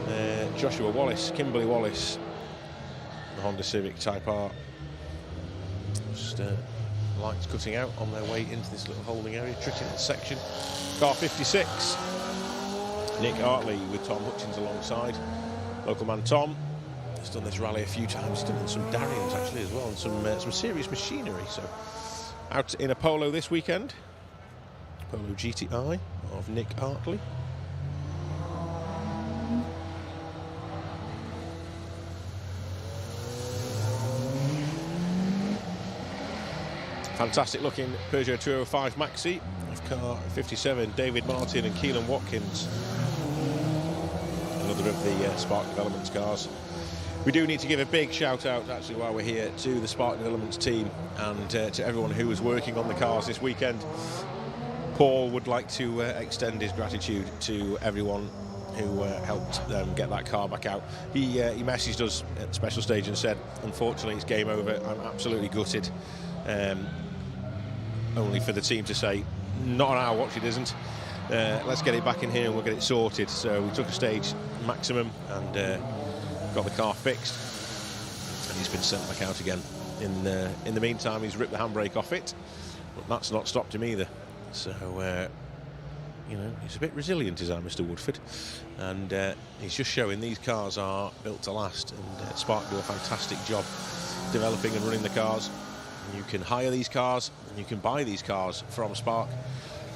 that. Joshua Wallace, Kimberly Wallace, the Honda Civic Type R. Just lights cutting out on their way into this little holding area, tricky little section. Car 56. Nick Hartley with Tom Hutchins alongside. Local man Tom has done this rally a few times. He's done some Darrians actually as well, and some serious machinery. So out in a Polo this weekend. Polo GTI of Nick Hartley. Fantastic looking Peugeot 205 Maxi of car 57, David Martin and Keelan Watkins. Another of the Spark Developments cars. We do need to give a big shout out actually while we're here to the Spark Developments team and to everyone who was working on the cars this weekend. Paul would like to extend his gratitude to everyone who helped get that car back out. He messaged us at the special stage and said, unfortunately it's game over, I'm absolutely gutted. Only for the team to say, not on our watch it isn't. Let's get it back in here and we'll get it sorted. So we took a stage maximum and got the car fixed, and he's been sent back out again. In the meantime, he's ripped the handbrake off it, but that's not stopped him either. So you know, he's a bit resilient, is our Mr. Woodford, and he's just showing these cars are built to last, and Spark do a fantastic job developing and running the cars. You can hire these cars and you can buy these cars from Spark.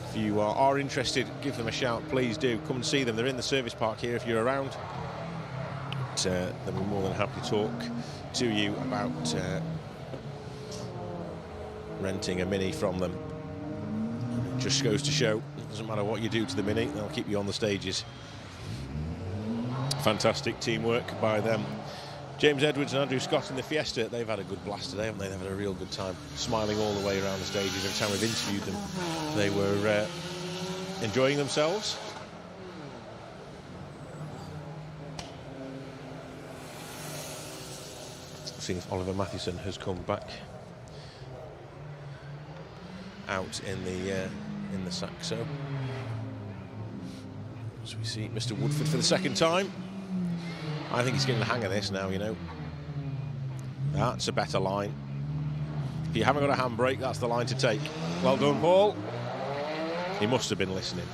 If you are interested, give them a shout, please do. Come and see them. They're in the service park here if you're around. But, they'll be more than happy to talk to you about renting a Mini from them. It just goes to show, it doesn't matter what you do to the Mini, they'll keep you on the stages. Fantastic teamwork by them. James Edwards and Andrew Scott in the Fiesta, they've had a good blast today, haven't they? They've had a real good time, smiling all the way around the stages. Every time we've interviewed them, they were enjoying themselves. Seeing if Oliver Mathewson has come back out in the Saxo. As we see Mr. Woodford for the second time. I think he's getting the hang of this now, you know. That's a better line. If you haven't got a handbrake, that's the line to take. Well done, Paul. He must have been listening.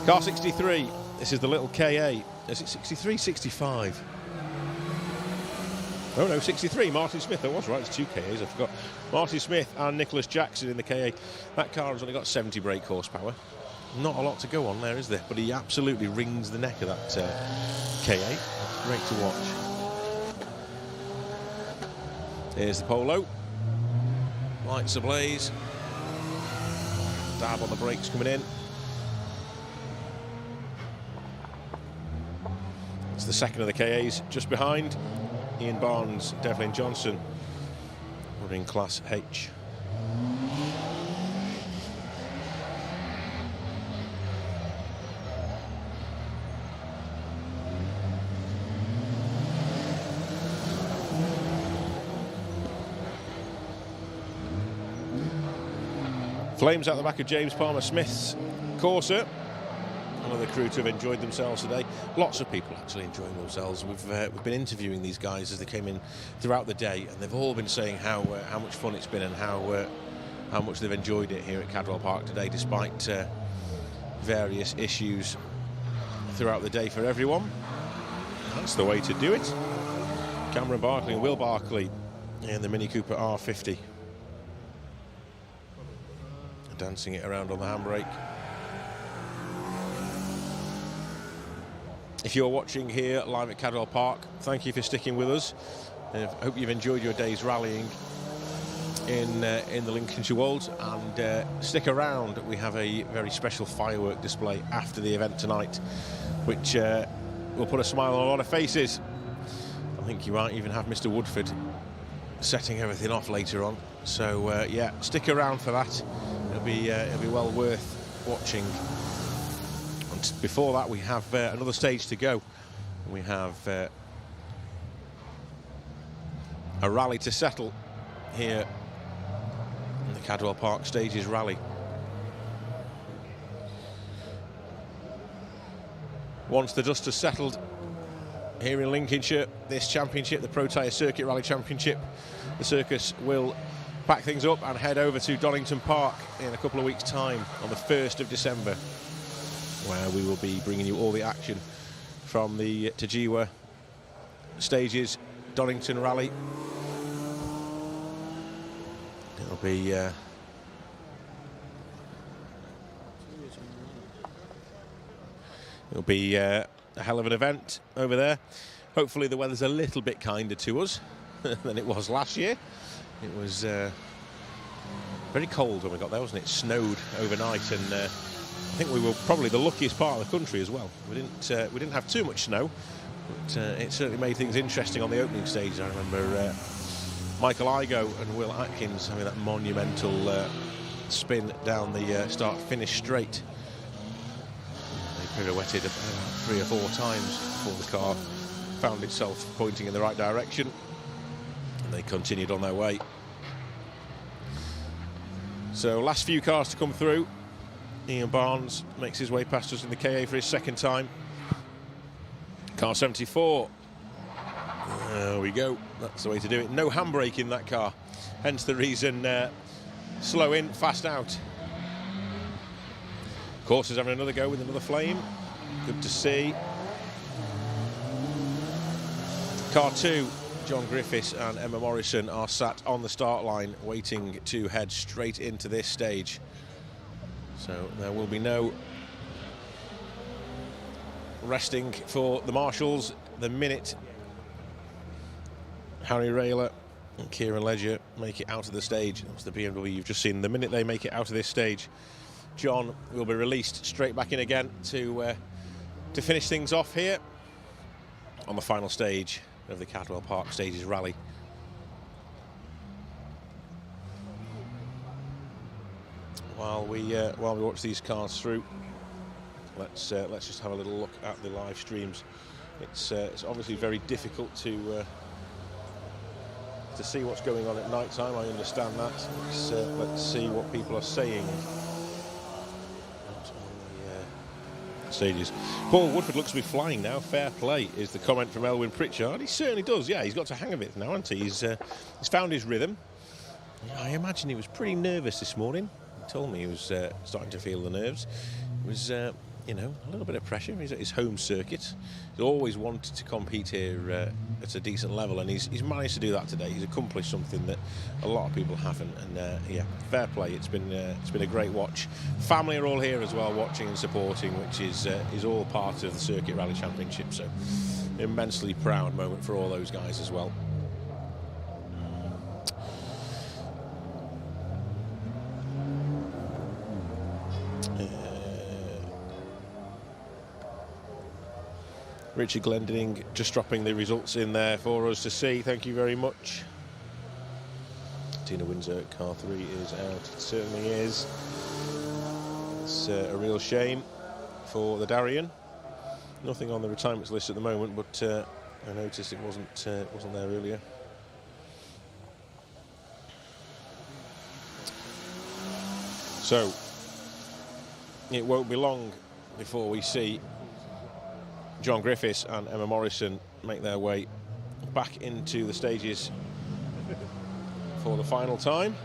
Car 63. This is the little KA. Is it 63, 65? Oh no, 63. Martin Smith. I was right. It's two KAs. I forgot. Martin Smith and Nicholas Jackson in the KA. That car has only got 70 brake horsepower. Not a lot to go on there, is there? But he absolutely wrings the neck of that KA. Great to watch. Here's the Polo. Lights ablaze. Dab on the brakes coming in. It's the second of the KAs just behind. Ian Barnes, Devlin Johnson, running Class H. Flames out the back of James Palmer Smith's Corsa. Another crew to have enjoyed themselves today. Lots of people actually enjoying themselves. We've been interviewing these guys as they came in throughout the day, and they've all been saying how much fun it's been and how much they've enjoyed it here at Cadwell Park today, despite various issues throughout the day for everyone. That's the way to do it. Cameron Barkley and Will Barkley in the Mini Cooper R50. Dancing it around on the handbrake. If you're watching here live at Cadwell Park, thank you for sticking with us. I hope you've enjoyed your day's rallying in the Lincolnshire Wolds, and stick around. We have a very special firework display after the event tonight, which will put a smile on a lot of faces. I think you might even have Mr. Woodford setting everything off later on. So yeah, stick around for that. It'll be well worth watching And before that, we have another stage to go. We have a rally to settle here in the Cadwell Park Stages Rally. Once the dust has settled here in Lincolnshire, this championship, the Pro Tyre Circuit Rally Championship, the circus will pack things up and head over to Donington Park in a couple of weeks' time on the 1st of December, where we will be bringing you all the action from the Tajiwa Stages Donington Rally. It'll be a hell of an event over there. Hopefully the weather's a little bit kinder to us than it was last year. It was very cold when we got there, wasn't it? It snowed overnight, and I think we were probably the luckiest part of the country as well. We didn't have too much snow, but it certainly made things interesting on the opening stage. I remember Michael Igoe and Will Atkins having that monumental spin down the start-finish straight. They pirouetted about 3 or 4 times before the car found itself pointing in the right direction, and they continued on their way. So last few cars to come through. Ian Barnes makes his way past us in the KA for his second time. Car 74. There we go. That's the way to do it. No handbrake in that car. Hence the reason slow in, fast out. Of course, is having another go with another flame. Good to see. Car 2, John Griffiths and Emma Morrison are sat on the start line waiting to head straight into this stage. So there will be no resting for the marshals. The minute Harry Rayler and Kieran Ledger make it out of the stage, that's the BMW you've just seen, the minute they make it out of this stage, John will be released straight back in again to finish things off here on the final stage of the Cadwell Park Stages Rally. While we watch these cars through, let's just have a little look at the live streams. It's obviously very difficult to see what's going on at night time. I understand that. Let's see what people are saying out on the stages. Paul Woodford looks to be flying now. Fair play is the comment from Elwyn Pritchard. He certainly does. Yeah, he's got the hang of it now, hasn't he? He's found his rhythm. I imagine he was pretty nervous this morning. He told me he was starting to feel the nerves. It was, you know, a little bit of pressure. He's at his home circuit. He's always wanted to compete here at a decent level, and he's managed to do that today. He's accomplished something that a lot of people haven't, and yeah, fair play. It's been a great watch. Family are all here as well, watching and supporting, which is all part of the Circuit Rally Championship. So, immensely proud moment for all those guys as well. Richard Glendinning just dropping the results in there for us to see. Thank you very much. Tina Windsor, car 3 is out. It certainly is. It's a real shame for the Darien. Nothing on the retirements list at the moment, but I noticed it wasn't there earlier. So it won't be long before we see John Griffiths and Emma Morrison make their way back into the stages for the final time.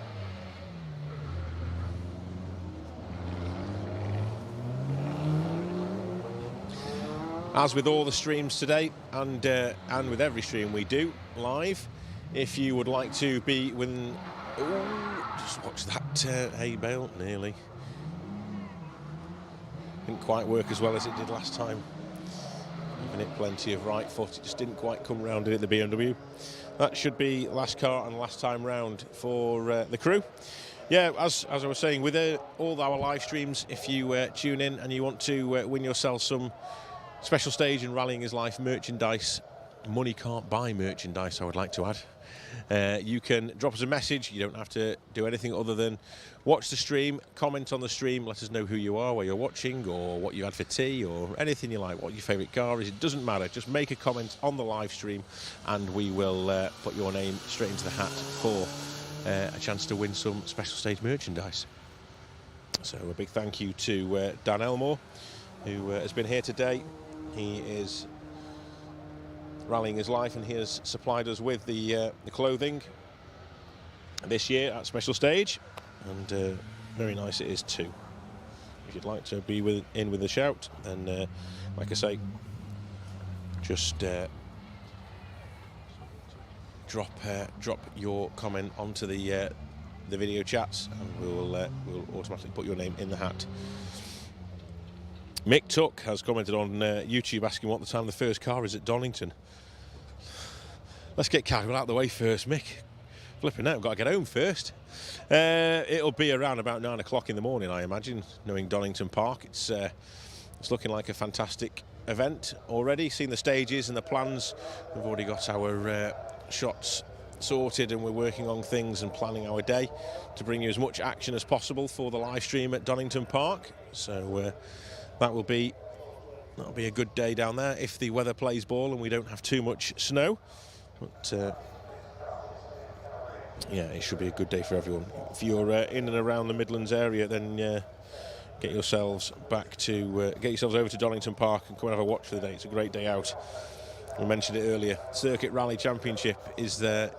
As with all the streams today, and with every stream we do live, if you would like to be within... Ooh, just watch that hay bale, nearly. Didn't quite work as well as it did last time. Giving it plenty of right foot, it just didn't quite come round in the BMW. That should be last car and last time round for the crew. Yeah, as I was saying, with all our live streams, if you tune in and you want to win yourself some Special Stage and Rallying Is Life merchandise, money can't buy merchandise, I would like to add. You can drop us a message. You don't have to do anything other than watch the stream, comment on the stream, let us know who you are, where you're watching, or what you had for tea, or anything you like, what your favourite car is. It doesn't matter. Just make a comment on the live stream and we will put your name straight into the hat for a chance to win some special stage merchandise. So a big thank you to Dan Elmore, who has been here today. He is rallying his life and he has supplied us with the clothing this year at special stage, and very nice it is too. If you'd like to be in with a shout, then like I say, just drop your comment onto the video chats and we'll automatically put your name in the hat. Mick Tuck has commented on YouTube asking what the time of the first car is at Donington. Let's get Cadwell out of the way first, Mick. Flipping out, we've got to get home first. It'll be around about 9 o'clock in the morning, I imagine, knowing Donington Park. It's looking like a fantastic event already. Seen the stages and the plans. We've already got our shots sorted and we're working on things and planning our day to bring you as much action as possible for the live stream at Donington Park. So that'll be a good day down there if the weather plays ball and we don't have too much snow. But yeah, it should be a good day for everyone. If you're in and around the Midlands area, then get yourselves over to Donington Park and come and have a watch for the day. It's a great day out. We mentioned it earlier. Circuit Rally Championship is a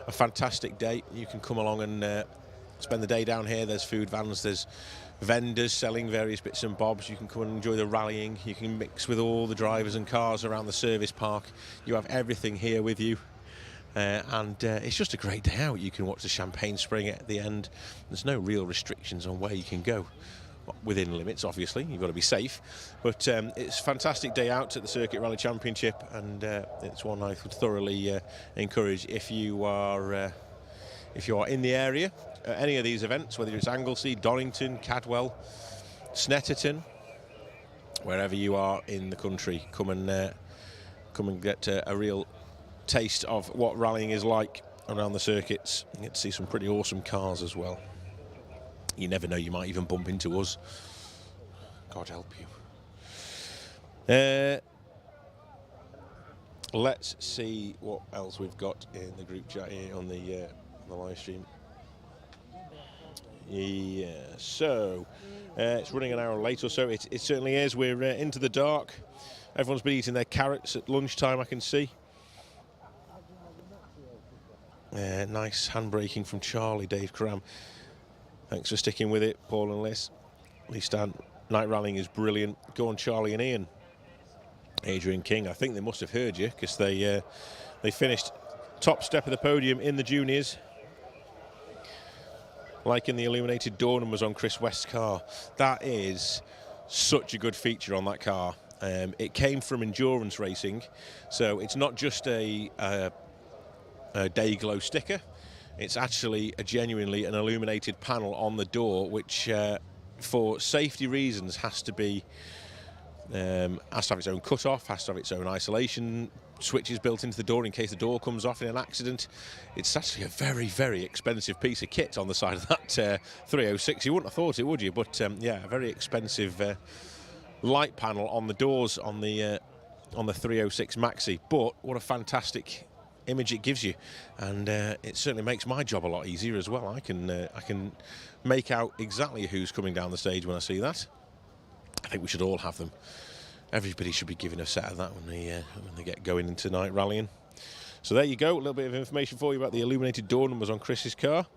fantastic day. You can come along and spend the day down here. There's food vans, there's vendors selling various bits and bobs. You can come and enjoy the rallying. You can mix with all the drivers and cars around the service park. You have everything here with you. And it's just a great day out. You can watch the champagne spring at the end. There's no real restrictions on where you can go. Within limits, obviously. You've got to be safe. But it's a fantastic day out at the Circuit Rally Championship, and it's one I would thoroughly encourage if you are in the area at any of these events, whether it's Anglesey, Donington, Cadwell, Snetterton, wherever you are in the country. Come and get a real taste of what rallying is like around the circuits. You get to see some pretty awesome cars as well. You never know, you might even bump into us. God help you. Let's see what else we've got in the group chat here on the live stream. Yeah, so it's running an hour late or so. It certainly is. We're into the dark. Everyone's been eating their carrots at lunchtime, I can see. Nice handbraking from Charlie, Dave Cram. Thanks for sticking with it, Paul and Liz. Night rallying is brilliant. Go on, Charlie and Ian. Adrian King, I think they must have heard you because they finished top step of the podium in the juniors. Like in the illuminated door numbers on Chris West's car. That is such a good feature on that car. It came from endurance racing, so it's not just a day glow sticker. It's actually genuinely an illuminated panel on the door, which for safety reasons has to have its own cut-off, has to have its own isolation switches built into the door in case the door comes off in an accident. It's actually a very, very expensive piece of kit on the side of that 306. You wouldn't have thought it, would you? But yeah, a very expensive light panel on the doors on the 306 Maxi. But what a fantastic image it gives you, and it certainly makes my job a lot easier as well. I can make out exactly who's coming down the stage when I see that. I think we should all have them. Everybody should be given a set of that when they get going into night rallying. So there you go, a little bit of information for you about the illuminated door numbers on Chris's car.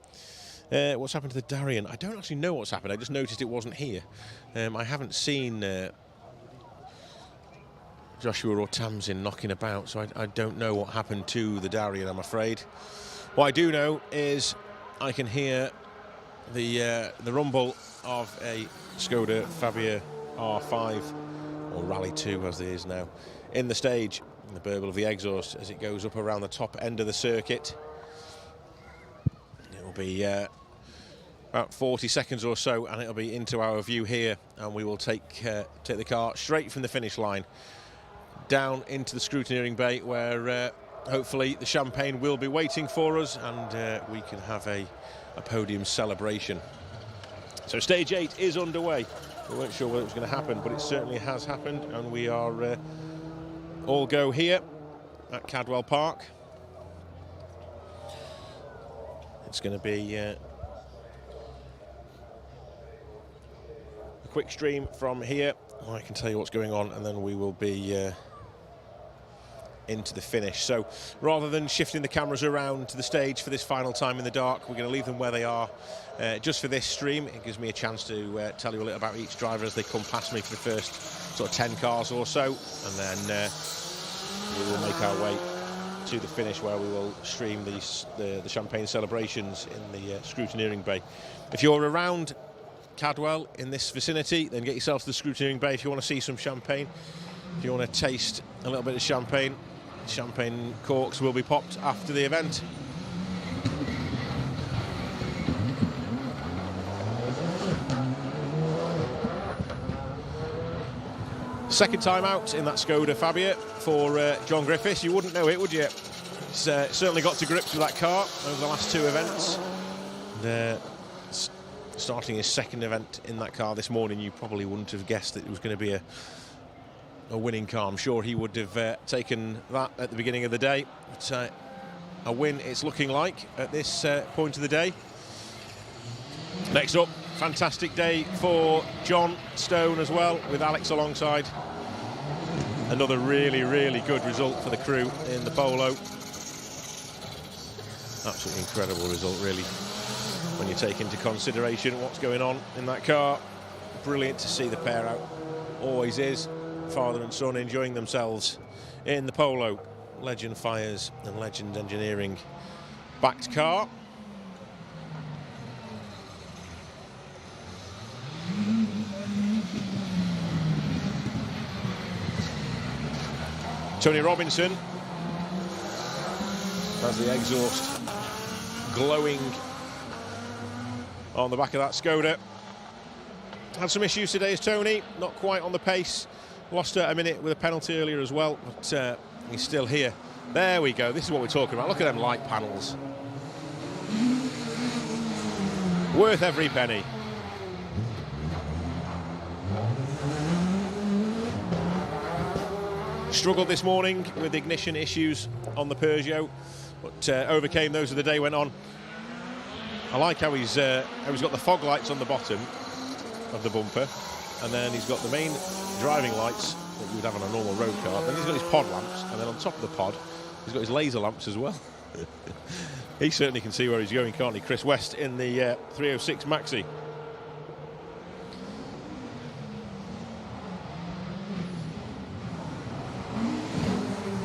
What's happened to the Darien? I don't actually know what's happened. I just noticed it wasn't here. I haven't seen Joshua or Tamsin knocking about, so I don't know what happened to the Darien, I'm afraid. What I do know is I can hear the rumble of a Skoda Fabia R5, or Rally 2 as it is now, in the stage, the burble of the exhaust as it goes up around the top end of the circuit. It'll be about 40 seconds or so, and it'll be into our view here, and we will take the car straight from the finish line down into the scrutineering bay where hopefully the champagne will be waiting for us, and we can have a podium celebration. So stage 8 is underway. We weren't sure whether it was going to happen, but it certainly has happened, and we are all go here at Cadwell Park. It's going to be a quick stream from here. I can tell you what's going on, and then we will be into the finish. So rather than shifting the cameras around to the stage for this final time in the dark, we're going to leave them where they are just for this stream. It gives me a chance to tell you a little about each driver as they come past me for the first sort of 10 cars or so, and then we will make our way to the finish where we will stream the champagne celebrations in the scrutineering bay. If you're around Cadwell in this vicinity, then get yourself to the scrutineering bay if you want to see some champagne. If you want to taste a little bit of champagne corks will be popped after the event. Second time out in that Skoda Fabia for John Griffiths. You wouldn't know it, would you? He's certainly got to grips with that car over the last 2 events. And, starting his second event in that car this morning, you probably wouldn't have guessed that it was going to be a winning car. I'm sure he would have taken that at the beginning of the day. But a win it's looking like at this point of the day. Next up, fantastic day for John Stone as well, with Alex alongside. Another really, really good result for the crew in the Polo. Absolutely incredible result, really, when you take into consideration what's going on in that car. Brilliant to see the pair out. Always is. Father and son enjoying themselves in the Polo. Legend Fires and Legend Engineering backed car. Tony Robinson has the exhaust glowing on the back of that Skoda. Had some issues today as Tony, not quite on the pace. Lost a minute with a penalty earlier as well, but he's still here. There we go, this is what we're talking about. Look at them light panels. Worth every penny. Struggled this morning with ignition issues on the Peugeot, but overcame those as the day went on. I like how he's got the fog lights on the bottom of the bumper, and then he's got the main driving lights that you would have on a normal road car. Then he's got his pod lamps, and then on top of the pod, he's got his laser lamps as well. He certainly can see where he's going, can't he? Chris West in the 306 Maxi.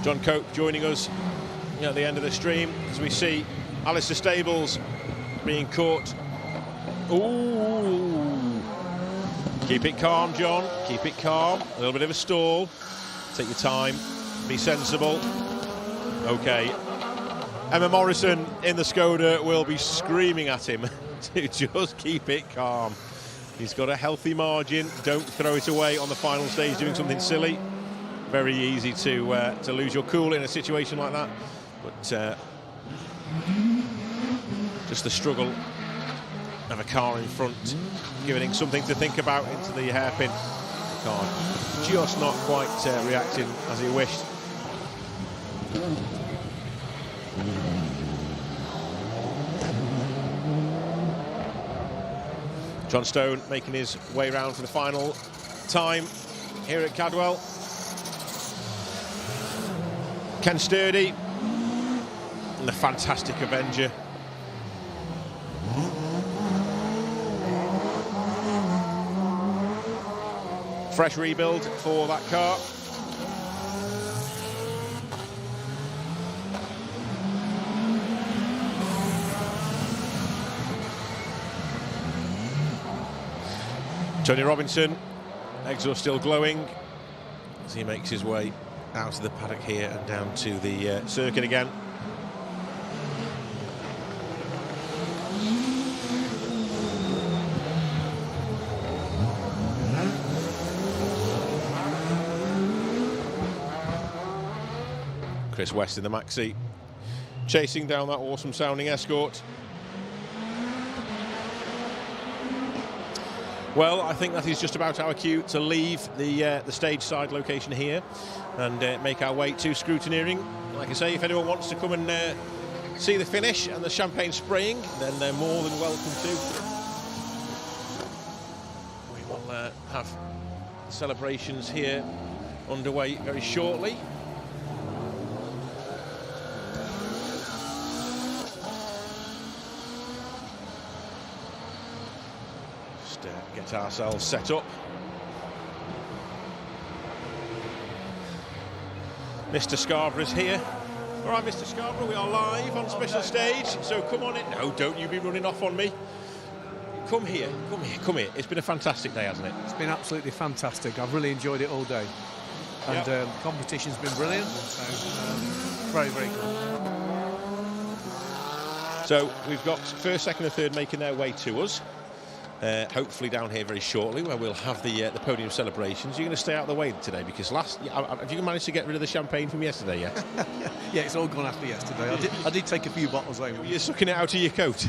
John Cope joining us at the end of the stream as we see Alistair Stables being caught. Ooh. Keep it calm, John. Keep it calm. A little bit of a stall. Take your time. Be sensible. Okay. Emma Morrison in the Skoda will be screaming at him to just keep it calm. He's got a healthy margin. Don't throw it away on the final stage doing something silly. Very easy to lose your cool in a situation like that. But just the struggle of a car in front, giving something to think about into the hairpin. The car just not quite reacting as he wished. John Stone making his way round for the final time here at Cadwell. Ken Sturdy and the fantastic Avenger. Fresh rebuild for that car. Tony Robinson, exhaust still glowing as he makes his way out of the paddock here and down to the circuit again. Chris West in the maxi, chasing down that awesome sounding Escort. Well, I think that is just about our cue to leave the stage side location here and make our way to scrutineering. Like I say, if anyone wants to come and see the finish and the champagne spraying, then they're more than welcome to. We will have celebrations here underway very shortly. Get ourselves set up. Mr. Scarborough's here. All right, Mr. Scarborough, we are live on special stage, so come on in. No, don't you be running off on me. Come here, come here, come here. It's been a fantastic day, hasn't it? It's been absolutely fantastic. I've really enjoyed it all day. And the competition's been brilliant, so very, very good. So we've got first, second and third making their way to us. Hopefully down here very shortly, where we'll have the podium celebrations. You're going to stay out of the way today because have you managed to get rid of the champagne from yesterday yet? Yeah, it's all gone after yesterday. I did take a few bottles home. You're sucking it out of your coat.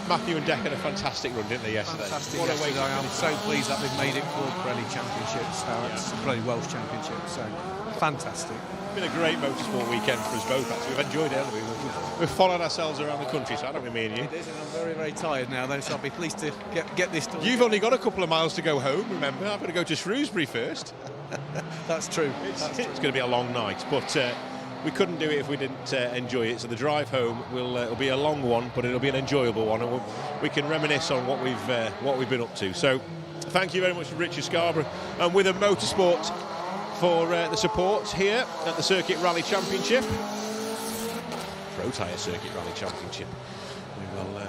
Matthew and Deck had a fantastic run, didn't they, yesterday? Fantastic yesterday. I'm so pleased that they've made it for the Pirelli Championships, Pirelli Welsh Championships. So fantastic. It's been a great motorsport weekend for us both, actually. We've enjoyed it, haven't we? We've followed ourselves around the countryside, haven't we, me and you? It is, and I'm very, very tired now, though, so I'll be pleased to get this done. You've only got a couple of miles to go home, remember? I've got to go to Shrewsbury first. That's true. It's going to be a long night, but we couldn't do it if we didn't enjoy it. So the drive home it'll be a long one, but it'll be an enjoyable one, and we can reminisce on what we've been up to. So thank you very much to Richard Scarborough and Witham Motorsport for the support here at the Circuit Rally Championship. Pro Tyre Circuit Rally Championship. We will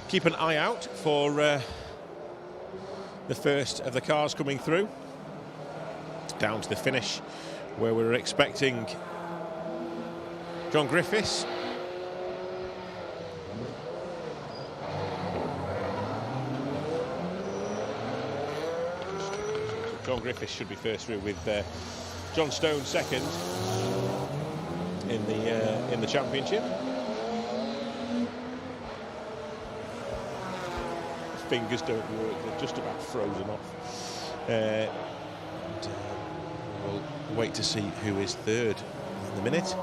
keep an eye out for the first of the cars coming through, down to the finish, where we're expecting John Griffiths. John Griffiths should be first through, with John Stone second in the championship. Fingers don't work, they're just about frozen off. We'll wait to see who is third in the minute.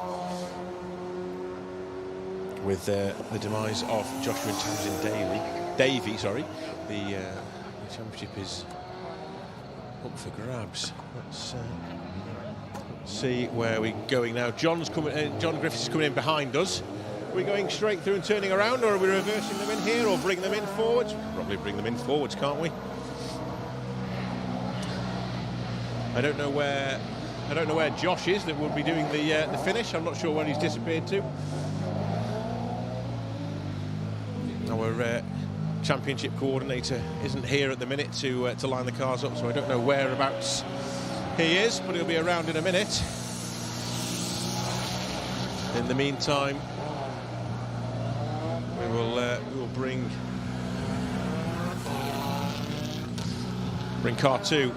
With the demise of Joshua and Tamsin Davey, the championship is up for grabs. Let's see where we're going now. John Griffiths is coming in behind us. Are we going straight through and turning around, or are we reversing them in here, or bring them in forwards? Probably bring them in forwards, can't we? I don't know where Josh is that will be doing the finish. I'm not sure where he's disappeared to. Our championship coordinator isn't here at the minute to line the cars up, so I don't know whereabouts he is, but he'll be around in a minute. In the meantime, we will bring car 2.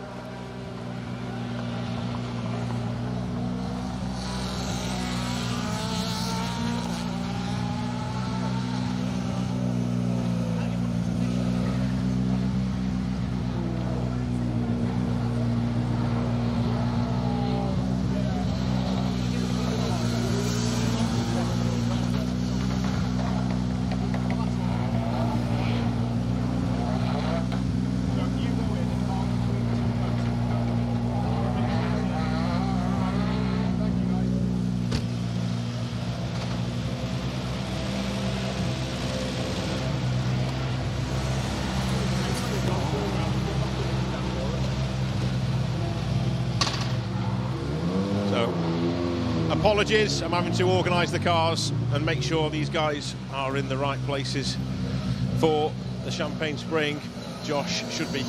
Apologies, I'm having to organise the cars and make sure these guys are in the right places for the champagne spraying. Josh should be.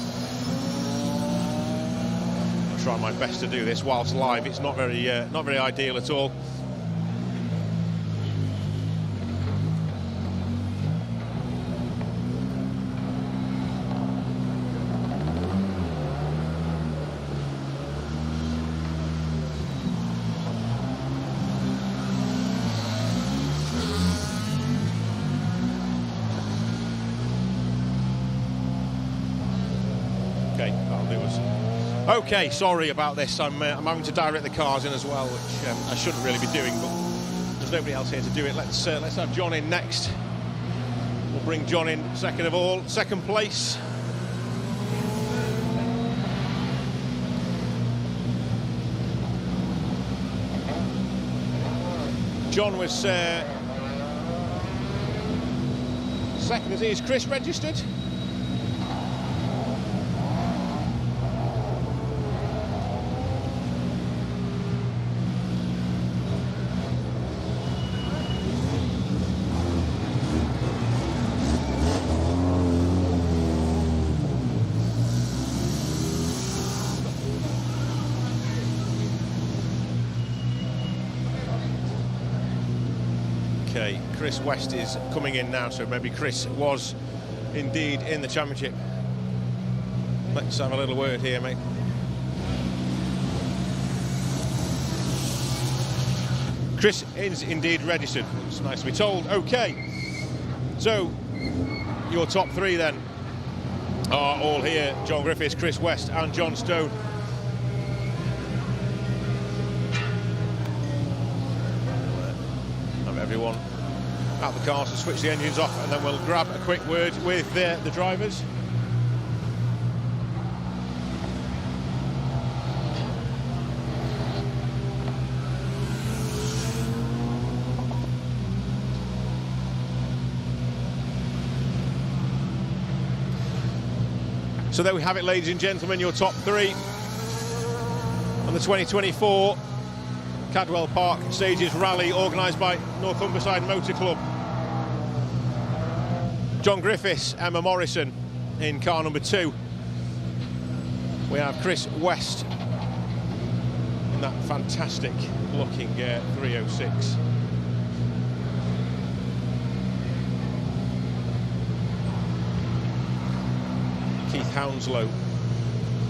I'll try my best to do this whilst live. It's not very ideal at all. Okay, that'll do us. Okay, sorry about this. I'm having to direct the cars in as well, which I shouldn't really be doing, but there's nobody else here to do it. Let's have John in next. We'll bring John in second of all. Second place. John was second, as he is. Chris registered? Okay, Chris West is coming in now, so maybe Chris was indeed in the championship. Let's have a little word here, mate. Chris is indeed registered. It's nice to be told. Okay, so your top three then are all here: John Griffiths, Chris West and John Stone. Everyone out the cars to switch the engines off, and then we'll grab a quick word with the drivers. So there we have it, ladies and gentlemen, your top three on the 2024 Cadwell Park Stages Rally, organised by Northumberside Motor Club. John Griffiths, Emma Morrison in car number 2. We have Chris West in that fantastic looking 306. Keith Hounslow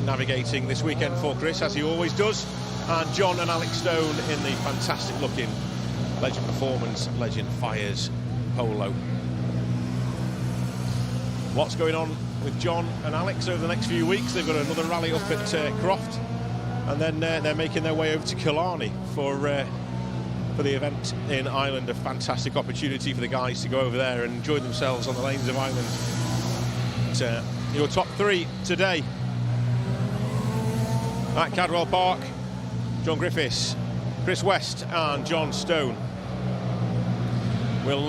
navigating this weekend for Chris, as he always does. And John and Alex Stone in the fantastic looking Legend Performance, Legend Fires Polo. Lots going on with John and Alex over the next few weeks. They've got another rally up at Croft, and then they're making their way over to Killarney for the event in Ireland. A fantastic opportunity for the guys to go over there and enjoy themselves on the lanes of Ireland. But, your top three today at Cadwell Park: John Griffiths, Chris West and John Stone. We'll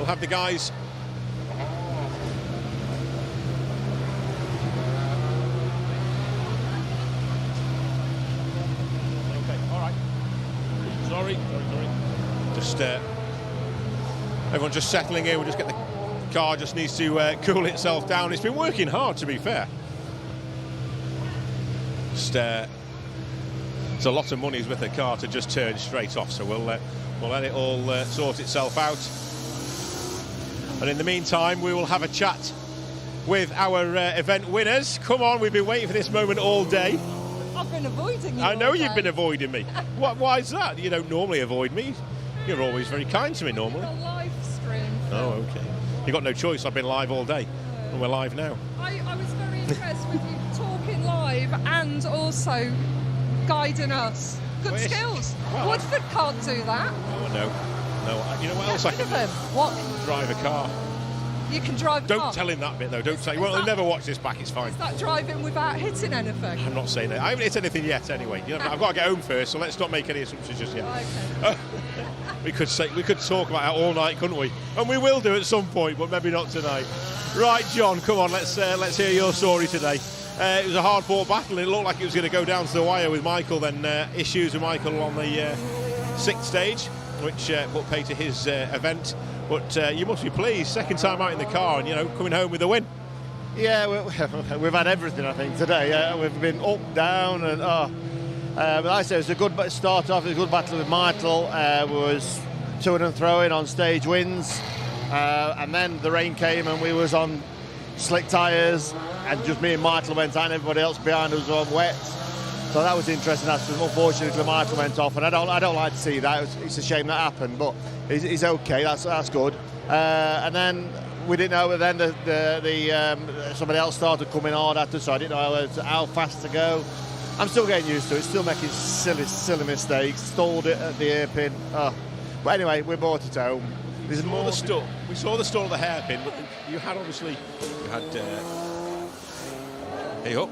have the guys okay, all right. Sorry. Just everyone just settling in. We'll just get the car just needs to cool itself down. It's been working hard, to be fair. Just it's a lot of money with the car to just turn straight off, so we'll let it all sort itself out. And in the meantime, we will have a chat with our event winners. Come on, we've been waiting for this moment all day. I've been avoiding you. I know all you've day. been avoiding me. Why is that? You don't normally avoid me. You're always very kind to me normally. A live stream. Oh, okay. You've got no choice. I've been live all day, and we're live now. I was very impressed with you talking live and also guiding us. Good skills. Well, Woodford can't do that. Oh, no. You know what else I can do? What? Drive a car. You can drive a Don't car. tell him that bit, though. Don't say, well, he'll never watch this back, it's fine. Is that driving without hitting anything? I'm not saying that. I haven't hit anything yet, anyway. You know, I've got to get home first, so let's not make any assumptions just yet. Okay. We could talk about it all night, couldn't we? And we will do at some point, but maybe not tonight. Right, John, come on, let's hear your story today. It was a hard-fought battle. It looked like it was going to go down to the wire with Michael. Then issues with Michael on the 6th stage, which put pay to his event. But you must be pleased, second time out in the car, and coming home with a win. Yeah, we've had everything, I think, today. We've been up, down, and but I say it was a good start off. It was a good battle with Michael. We was to and throwing on stage wins, and then the rain came and we was on slick tyres, and just me and Michael went on. Everybody else behind us was on wet. So that was interesting. Unfortunately, Michael went off, and I don't like to see that. It's a shame that happened, but he's okay. That's good. And then we didn't know, but then somebody else started coming hard at us, so I didn't know how fast to go. I'm still getting used to it, still making silly mistakes, stalled it at the hairpin. Oh. But anyway, we're more to home. There's more. We saw the stall at the hairpin, but you had hey up.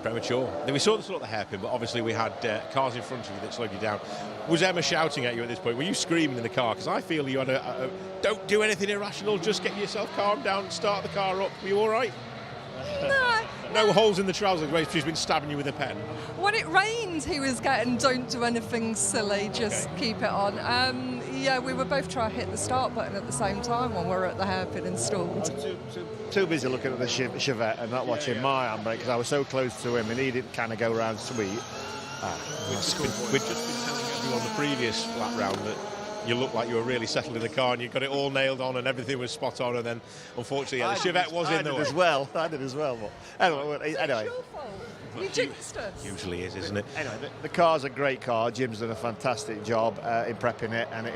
Premature. Then we saw the stall at the hairpin, but obviously we had cars in front of you that slowed you down. Was Emma shouting at you at this point? Were you screaming in the car? Because I feel you had a don't do anything irrational, just get yourself calmed down, start the car up. Were you all right? No holes in the trousers where she's been stabbing you with a pen. When it rained, he was getting don't do anything silly, just keep it on. Yeah, we were both trying to hit the start button at the same time when we were at the hairpin installed. Too busy looking at the Chevette and not watching my handbrake because I was so close to him and he didn't kind of go around sweet. We'd just been telling everyone the previous lap round that you looked like you were really settled in the car and you got it all nailed on and everything was spot on, and then unfortunately the Chevette was in the way. I did as well. But anyway. You jinxed us. Usually is, isn't it? Anyway, the car's a great car. Jim's done a fantastic job in prepping it, and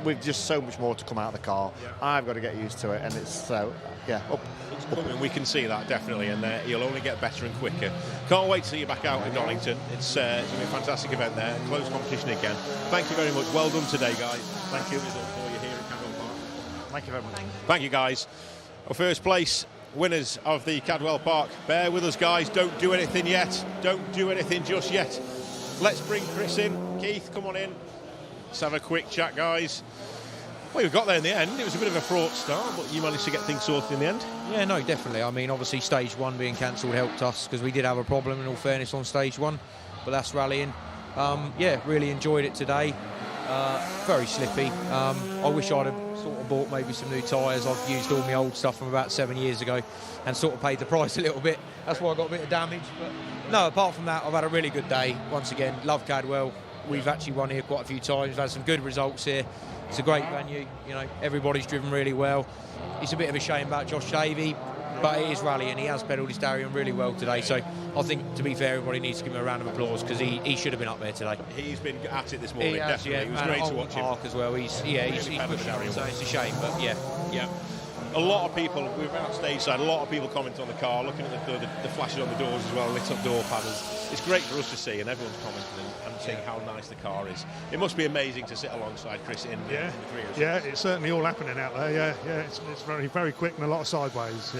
with just so much more to come out of the car. Yeah. I've got to get used to it, and it's up. It's coming. We can see that definitely, and you'll only get better and quicker. Can't wait to see you back out in Donington. It's going to be a fantastic event there. Close competition again. Thank you very much. Well done today, guys. Thank you. For you here at Cadwell Park. Thank you very much. Thank you, guys. Our first place winners of the Cadwell Park. Bear with us, guys. Don't do anything yet. Don't do anything just yet. Let's bring Chris in. Keith, come on in. Let's have a quick chat, guys. Well, we got there in the end. It was a bit of a fraught start, but you managed to get things sorted in the end. Yeah, no, definitely. I mean, obviously, stage one being cancelled helped us because we did have a problem, in all fairness, on stage one. But that's rallying. Yeah, really enjoyed it today. Very slippy. I wish I'd have sort of bought maybe some new tyres. I've used all my old stuff from about 7 years ago and sort of paid the price a little bit. That's why I got a bit of damage. But no, apart from that, I've had a really good day. Once again, love Cadwell. We've actually won here quite a few times. We've had some good results here. It's a great venue. You know, everybody's driven really well. It's a bit of a shame about Josh Davey, but it is rallying. He has pedalled his Darian really well today. So I think, to be fair, everybody needs to give him a round of applause because he should have been up there today. He's been at it this morning, definitely. Yeah, it was great to watch him. Park as well. He's pushing on, so it's a shame, but yeah. A lot of people, we were out stage side, a lot of people comment on the car, looking at the flashes on the doors as well, lit up door panels. It's great for us to see, and everyone's commenting and seeing how nice the car is. It must be amazing to sit alongside Chris in the Prius. Yeah, it's certainly all happening out there. Yeah, it's very, very quick and a lot of sideways.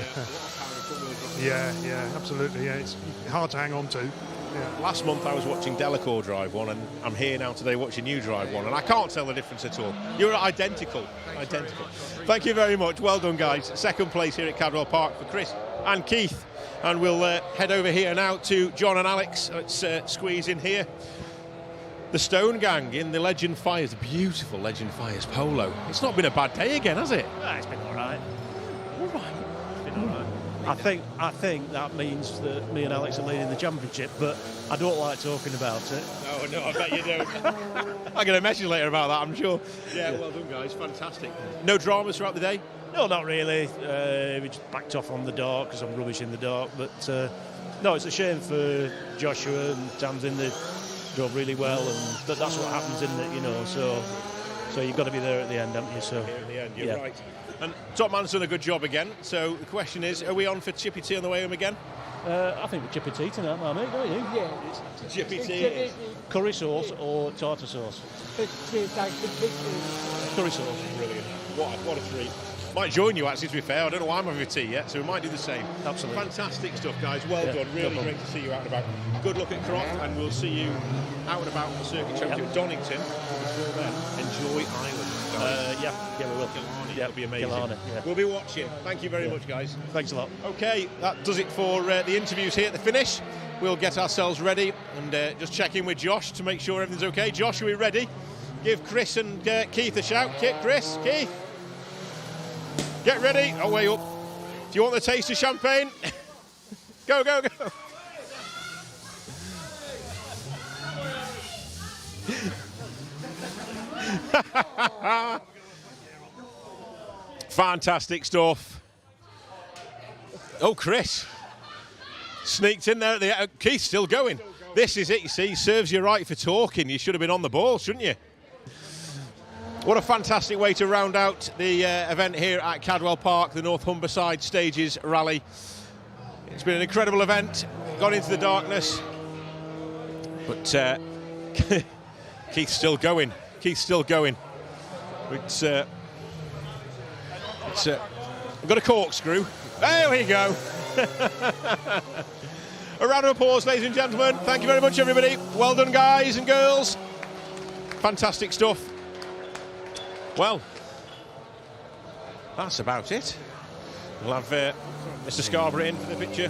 Yeah, absolutely. Yeah, it's hard to hang on to. Yeah. Last month I was watching Delacour drive one, and I'm here now today watching you drive one, and I can't tell the difference at all. You're identical. Thank you very much. Well done, guys. Second place here at Cadwell Park for Chris and Keith. And we'll head over here now to John and Alex. Let's squeeze in here. The Stone Gang in the Legend Fires, the beautiful Legend Fires polo. It's not been a bad day again, has it? It's been all right. I think that means that me and Alex are leading the championship, but I don't like talking about it. No, I bet you don't. I'll get a message later about that, I'm sure. Yeah, well done, guys. Fantastic. No dramas throughout the day? No, not really. We just backed off on the dark because I'm rubbish in the dark. But no, it's a shame for Joshua and Tamsin. They drove really well, and that's what happens, isn't it? You know, so you've got to be there at the end, haven't you? So here at the end, you're right. And Top Man's done a good job again. So the question is, are we on for Chippy Tea on the way home again? I think we're Chippy Tea tonight, mate, don't you? Yeah. Chippy Tea. Curry sauce or tartar sauce? Curry sauce. Brilliant. What a treat. Might join you, actually, to be fair. I don't know why I'm having a tea yet, so we might do the same. Absolutely. Fantastic stuff, guys. Well done. Really great to see you out and about. Good luck at Croft, and we'll see you out and about on the circuit championship at Donington. Before then, enjoy Ireland. Yeah, we will. Killarney, it'll be amazing. Killarney, yeah. We'll be watching. Thank you very much, guys. Thanks a lot. Okay, that does it for the interviews here at the finish. We'll get ourselves ready and just check in with Josh to make sure everything's okay. Josh, are we ready? Give Chris and Keith a shout. Chris, Keith. Get ready. Oh, way up. Do you want the taste of champagne? Go. Fantastic stuff. Oh, Chris. Sneaked in there at the... Keith's still going. This is it, you see. Serves you right for talking. You should have been on the ball, shouldn't you? What a fantastic way to round out the event here at Cadwell Park, the North Humberside Stages Rally. It's been an incredible event, got into the darkness, but Keith's still going. We've got a corkscrew. There we go. A round of applause, ladies and gentlemen. Thank you very much, everybody. Well done, guys and girls. Fantastic stuff. Well, that's about it. We'll have Mr. Scarborough in for the picture.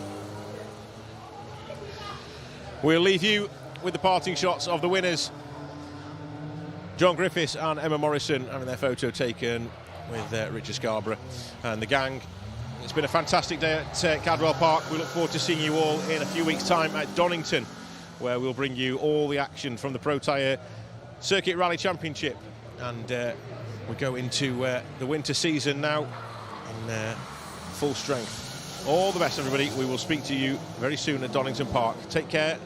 We'll leave you with the parting shots of the winners. John Griffiths and Emma Morrison having their photo taken with Richard Scarborough and the gang. It's been a fantastic day at Cadwell Park. We look forward to seeing you all in a few weeks' time at Donington, where we'll bring you all the action from the Pro Tyre Circuit Rally Championship. And we go into the winter season now in full strength. All the best, everybody. We will speak to you very soon at Donington Park. Take care.